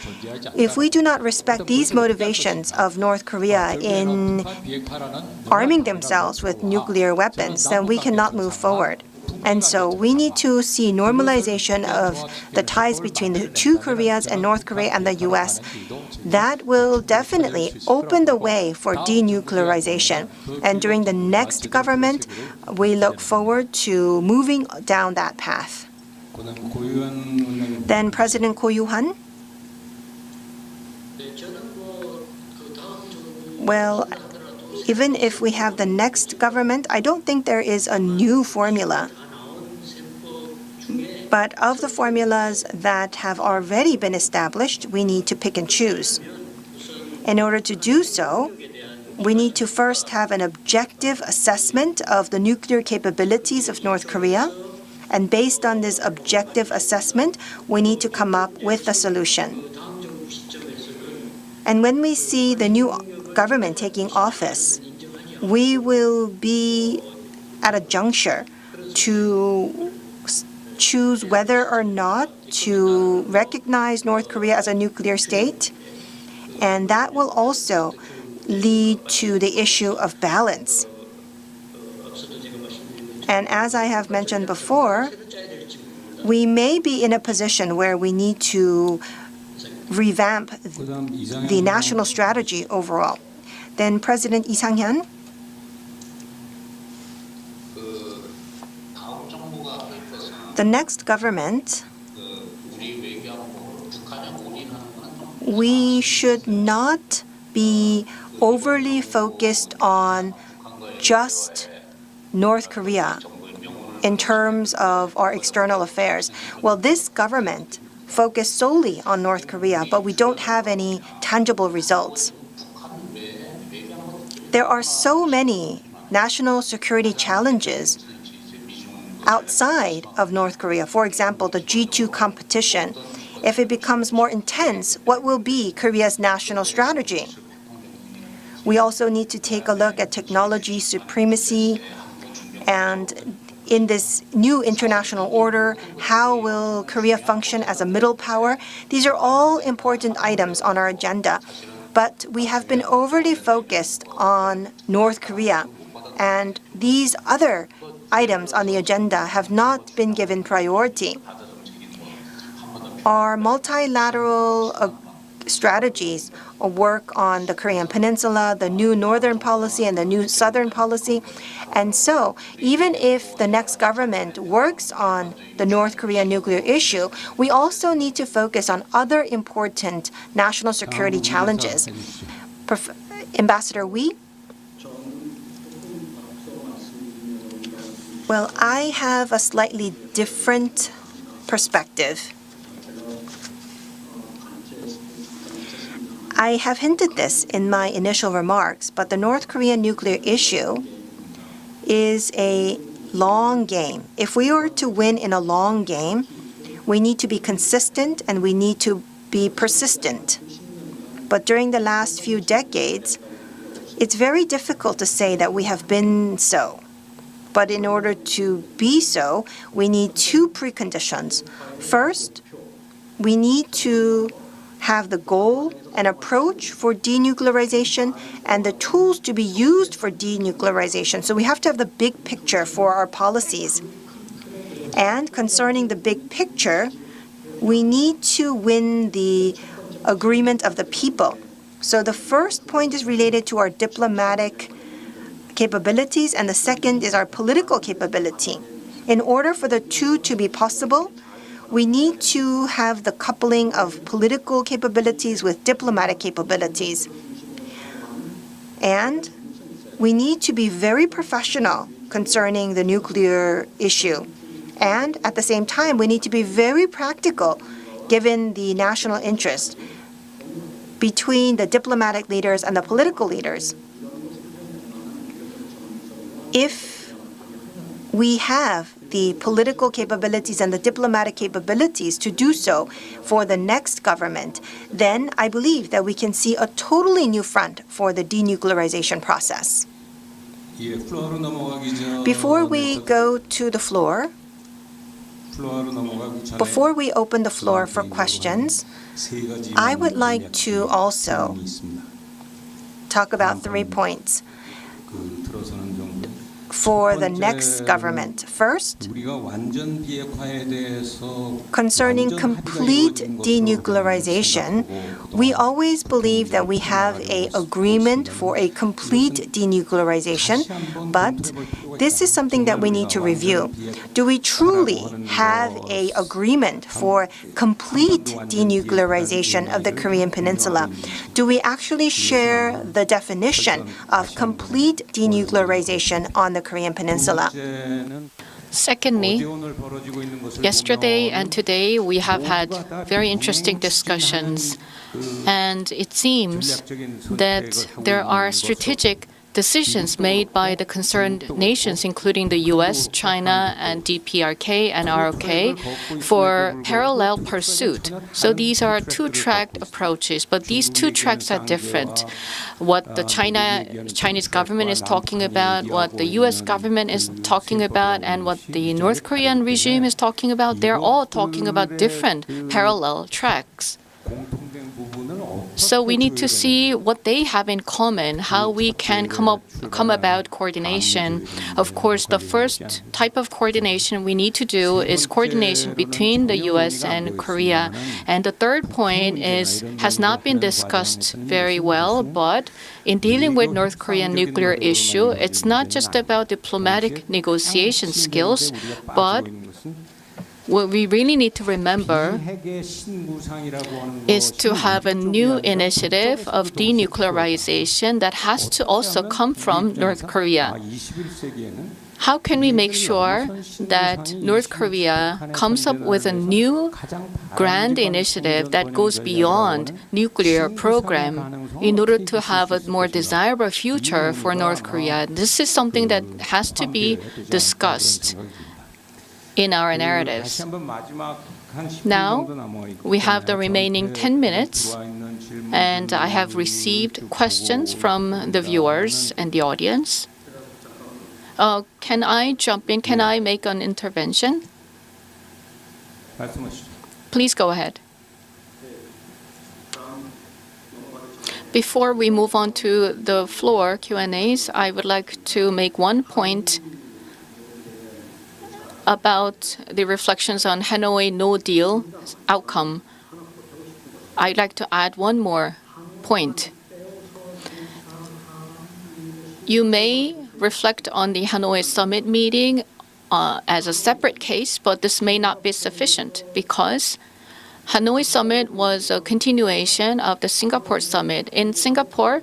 if we do not respect these motivations of North Korea in arming themselves with nuclear weapons, then we cannot move forward. And so we need to see normalization of the ties between the 2 Koreas and North Korea and the U.S. That will definitely open the way for denuclearization. And during the next government, we look forward to moving down that path. Then President Ko Yoo-han. Well, even if we have the next government, I don't think there is a new formula. But of the formulas that have already been established, we need to pick and choose. In order to do so, we need to first have an objective assessment of the nuclear capabilities of North Korea. And based on this objective assessment, we need to come up with a solution. And when we see the new government taking office, we will be at a juncture to choose whether or not to recognize North Korea as a nuclear state. And that will also lead to the issue of balance. And as I have mentioned before, we may be in a position where we need to revamp the national strategy overall. Then President Lee Sang-hyun. The next government, we should not be overly focused on just North Korea in terms of our external affairs. Well, this government focused solely on North Korea, but we don't have any tangible results. There are so many national security challenges outside of North Korea. For example, the G2 competition. If it becomes more intense, what will be Korea's national strategy? We also need to take a look at technology supremacy, and in this new international order, how will Korea function as a middle power? These are all important items on our agenda. But we have been overly focused on North Korea, and these other items on the agenda have not been given priority. Our multilateral strategies work on the Korean Peninsula, the new northern policy, and the new southern policy. And so, even if the next government works on the North Korean nuclear issue, we also need to focus on other important national security challenges. Ambassador Wee? Well, I have a slightly different perspective. I have hinted this in my initial remarks, but the North Korean nuclear issue is a long game. If we are to win in a long game, we need to be consistent and we need to be persistent. But during the last few decades, it's very difficult to say that we have been so. But in order to be so, we need 2 preconditions. First, we need to have the goal and approach for denuclearization and the tools to be used for denuclearization. So we have to have the big picture for our policies. And concerning the big picture, we need to win the agreement of the people. So the first point is related to our diplomatic capabilities, and the second is our political capability. In order for the 2 to be possible, we need to have the coupling of political capabilities with diplomatic capabilities. And we need to be very professional concerning the nuclear issue. And at the same time, we need to be very practical given the national interest between the diplomatic leaders and the political leaders. If we have the political capabilities and the diplomatic capabilities to do so for the next government, then I believe that we can see a totally new front for the denuclearization process. Before we go to the floor, before we open the floor for questions, I would like to also talk about 3 points for the next government. First, concerning complete denuclearization, we always believe that we have an agreement for a complete denuclearization, but this is something that we need to review. Do we truly have an agreement for complete denuclearization of the Korean Peninsula? Do we actually share the definition of complete denuclearization on the Korean Peninsula? Secondly, yesterday and today we have had very interesting discussions, and it seems that there are strategic decisions made by the concerned nations, including the U.S., China, and DPRK and ROK, for parallel pursuit. So these are two-tracked approaches, but these two tracks are different. What the Chinese government is talking about, what the U.S. government is talking about, and what the North Korean regime is talking about, they're all talking about different parallel tracks. So we need to see what they have in common, how we can come about coordination. Of course, the first type of coordination we need to do is coordination between the U.S. and Korea. And the third point has not been discussed very well, but in dealing with North Korean nuclear issue, it's not just about diplomatic negotiation skills, but what we really need to remember is to have a new initiative of denuclearization that has to also come from North Korea. How can we make sure that North Korea comes up with a new grand initiative that goes beyond nuclear program in order to have a more desirable future for North Korea? This is something that has to be discussed in our narratives. Now, we have the remaining 10 minutes, and I have received questions from the viewers and the audience. Can I jump in? Can I make an intervention? Please go ahead. Before we move on to the floor Q&As, I would like to make one point about the reflections on Hanoi no deal outcome. I'd like to add one more point. You may reflect on the Hanoi summit meeting as a separate case, but this may not be sufficient because Hanoi summit was a continuation of the Singapore summit. In Singapore,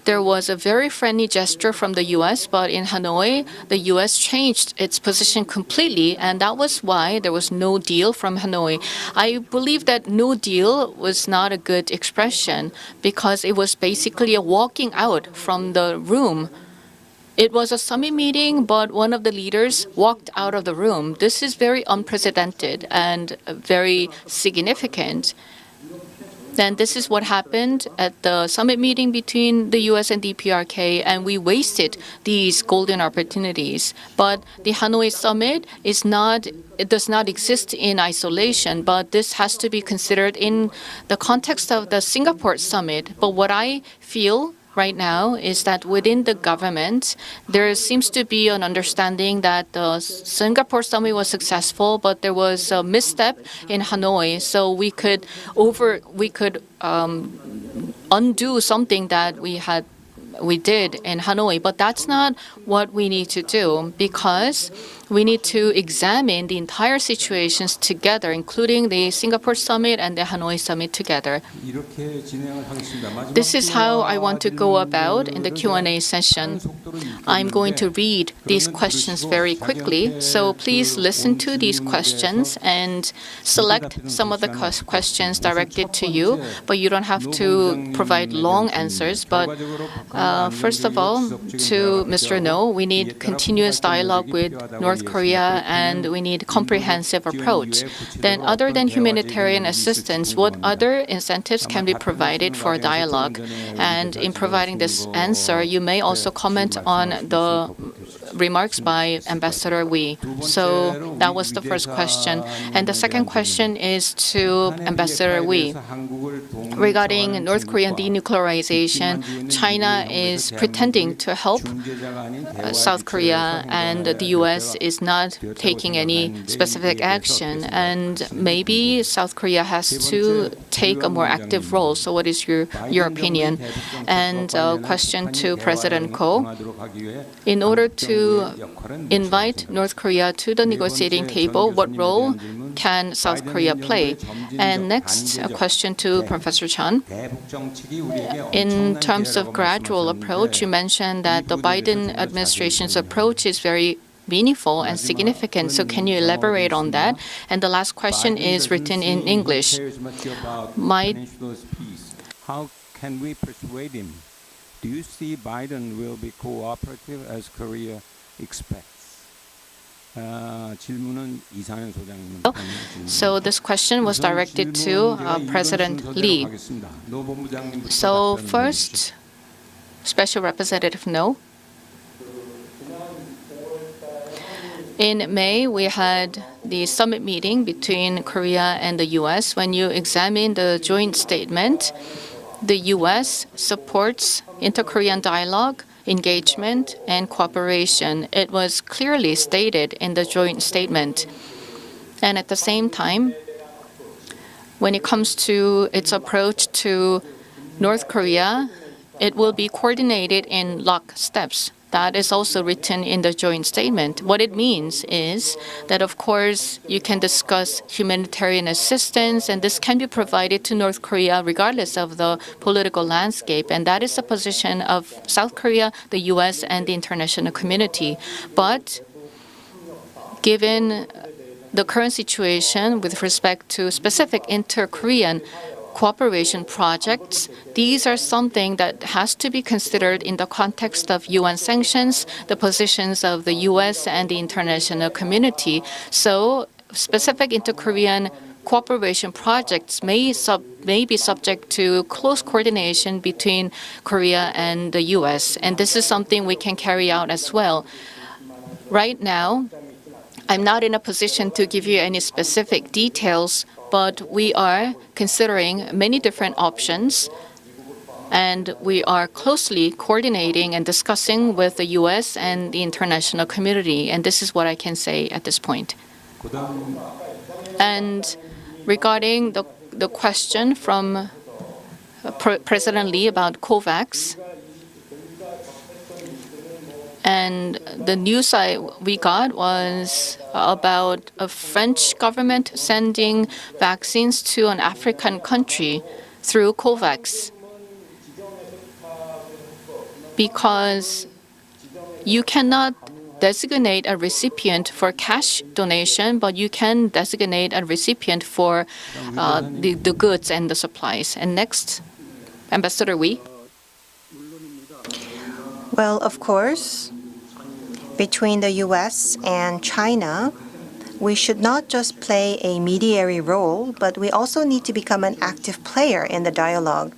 there was a very friendly gesture from the U.S., but in Hanoi, the U.S. changed its position completely, and that was why there was no deal from Hanoi. I believe that no deal was not a good expression because it was basically a walking out from the room. It was a summit meeting, but one of the leaders walked out of the room. This is very unprecedented and very significant. Then this is what happened at the summit meeting between the U.S. and DPRK, and we wasted these golden opportunities. But the Hanoi summit does not exist in isolation, but this has to be considered in the context of the Singapore summit. But what I feel right now is that within the government, there seems to be an understanding that the Singapore summit was successful, but there was a misstep in Hanoi. So we could undo something that we had we did in Hanoi. But that's not what we need to do, because we need to examine the entire situations together, including the Singapore summit and the Hanoi summit together. This is how I want to go about in the Q&A session. I'm going to read these questions very quickly, so please listen to these questions and select some of the questions directed to you, but you don't have to provide long answers. But first of all, to Mr. No, we need continuous dialogue with North Korea, and we need comprehensive approach. Then, other than humanitarian assistance, what other incentives can be provided for dialogue? And in providing this answer, you may also comment on the remarks by Ambassador Wee. So that was the first question. And the second question is to Ambassador Wee. Regarding North Korean denuclearization, China is pretending to help South Korea, and the U.S. is not taking any specific action. And maybe South Korea has to take a more active role. So what is your opinion? And a question to President Ko. In order to invite North Korea to the negotiating table, what role can South Korea play? And next, a question to Professor Chun. In terms of gradual approach, you mentioned that the Biden administration's approach is very meaningful and significant. So can you elaborate on that? And the last question is written in English. How can we persuade him? Do you see Biden will be cooperative as Korea expects? So this question was directed to President Lee. So first, Special Representative No. In May, we had the summit meeting between Korea and the U.S. When you examine the joint statement, the U.S. supports inter-Korean dialogue, engagement, and cooperation. It was clearly stated in the joint statement. And at the same time, when it comes to its approach to North Korea, it will be coordinated in locksteps. That is also written in the joint statement. What it means is that, of course, you can discuss humanitarian assistance, and this can be provided to North Korea regardless of the political landscape. And that is the position of South Korea, the U.S., and the international community. But given the current situation with respect to specific inter-Korean cooperation projects, these are something that has to be considered in the context of UN sanctions, the positions of the U.S. and the international community. So specific inter-Korean cooperation projects may be subject to close coordination between Korea and the U.S. And this is something we can carry out as well. Right now, I'm not in a position to give you any specific details, but we are considering many different options, and we are closely coordinating and discussing with the U.S. and the international community, and this is what I can say at this point. And regarding the question from President Lee about COVAX, and the news we got was about a French government sending vaccines to an African country through COVAX. Because you cannot designate a recipient for cash donation, but you can designate a recipient for the goods and the supplies. And next, Ambassador Wee. Well, of course, between the U.S. and China, we should not just play a mediator role, but we also need to become an active player in the dialogue.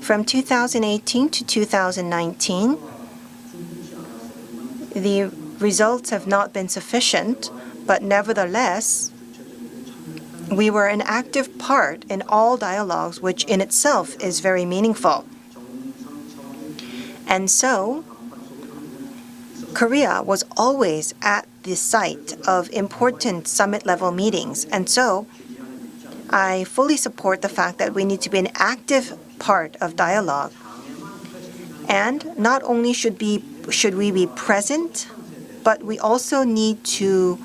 From 2018 to 2019, the results have not been sufficient, but nevertheless, we were an active part in all dialogues, which in itself is very meaningful. And so, Korea was always at the site of important summit-level meetings. And so, I fully support the fact that we need to be an active part of dialogue. And not only should we be present, but we also need to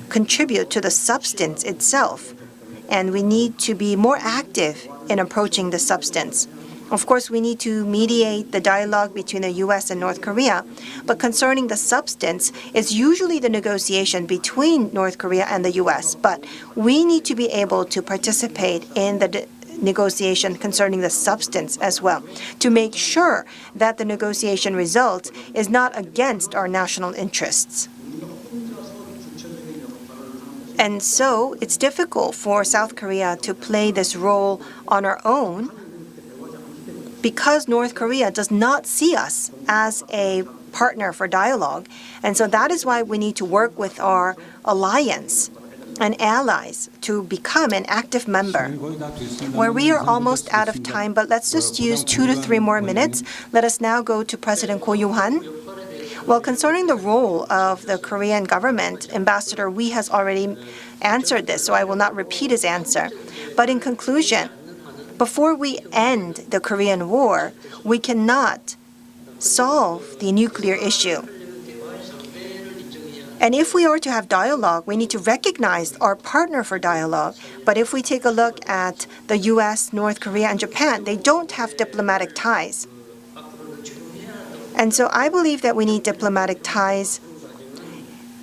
contribute to the substance itself. And we need to be more active in approaching the substance. Of course, we need to mediate the dialogue between the U.S. and North Korea, but concerning the substance, it's usually the negotiation between North Korea and the U.S. But we need to be able to participate in the negotiation concerning the substance as well, to make sure that the negotiation result is not against our national interests. And so it's difficult for South Korea to play this role on our own because North Korea does not see us as a partner for dialogue. And so that is why we need to work with our alliance and allies to become an active member. Well, we are almost out of time, but let's just use 2 to 3 more minutes. Let us now go to President Ko Yoo-han. Well, concerning the role of the Korean government, Ambassador Wee has already answered this, so I will not repeat his answer. But in conclusion, before we end the Korean War, we cannot solve the nuclear issue. And if we are to have dialogue, we need to recognize our partner for dialogue. But if we take a look at the U.S., North Korea, and Japan, they don't have diplomatic ties. And so I believe that we need diplomatic ties,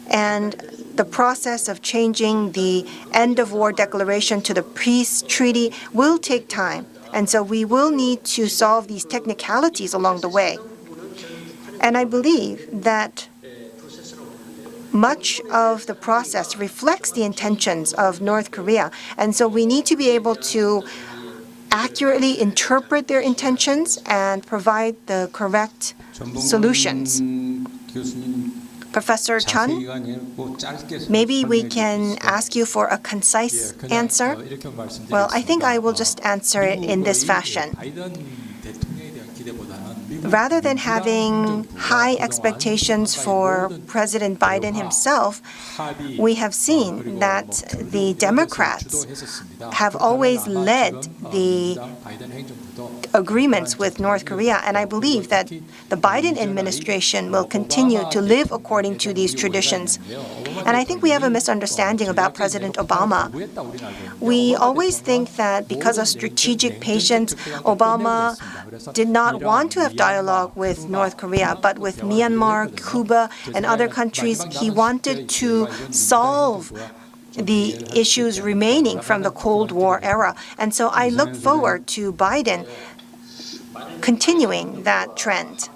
and the process of changing the end-of-war declaration to the peace treaty will take time. And so we will need to solve these technicalities along the way. And I believe that much of the process reflects the intentions of North Korea. And so we need to be able to accurately interpret their intentions and provide the correct solutions. Professor Chun, maybe we can ask you for a concise answer. Well, I think I will just answer it in this fashion. Rather than having high expectations for President Biden himself, we have seen that the Democrats have always led the agreements with North Korea, and I believe that the Biden administration will continue to live according to these traditions. And I think we have a misunderstanding about President Obama. We always think that because of strategic patience, Obama did not want to have dialogue with North Korea, but with Myanmar, Cuba, and other countries, he wanted to solve the issues remaining from the Cold War era. And so I look forward to Biden continuing that trend.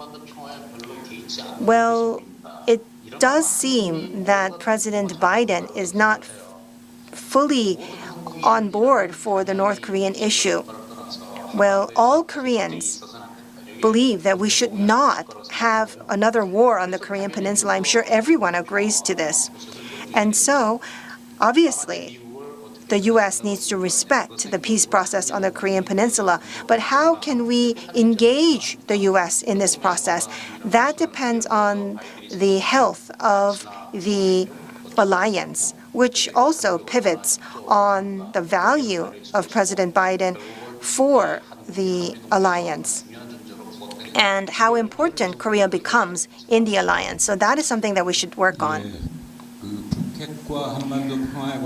Well, it does seem that President Biden is not fully on board for the North Korean issue. Well, all Koreans believe that we should not have another war on the Korean Peninsula. I'm sure everyone agrees to this. And so, obviously, the U.S. needs to respect the peace process on the Korean Peninsula. But how can we engage the U.S. in this process? That depends on the health of the alliance, which also pivots on the value of President Biden for the alliance and how important Korea becomes in the alliance. So that is something that we should work on.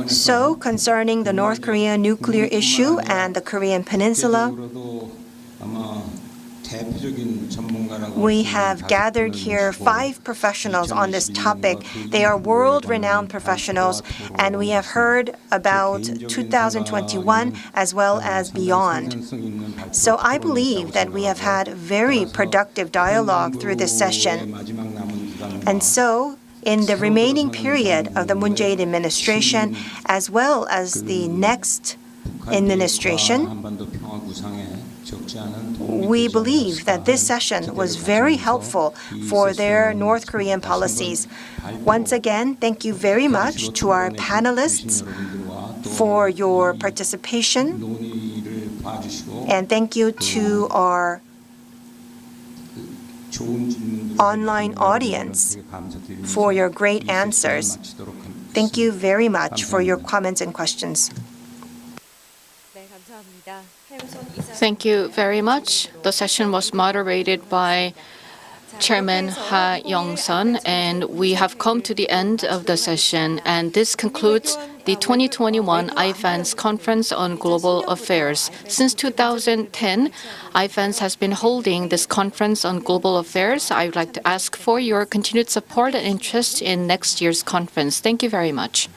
So, concerning the North Korean nuclear issue and the Korean Peninsula, we have gathered here 5 professionals on this topic. They are world-renowned professionals, and we have heard about 2021 as well as beyond. So I believe that we have had very productive dialogue through this session. And so, in the remaining period of the Moon Jae-in administration, as well as the next administration, we believe that this session was very helpful for their North Korean policies. Once again, thank you very much to our panelists for your participation, and thank you to our online audience for your great answers. Thank you very much for your comments and questions. 네, 감사합니다. 해우선 Thank you very much. The session was moderated by Chairman Ha Young-sun, and we have come to the end of the session, and this concludes the 2021 IFANS Conference on Global Affairs. Since 2010, IFANS has been holding this conference on global affairs. I would like to ask for your continued support and interest in next year's conference. Thank you very much.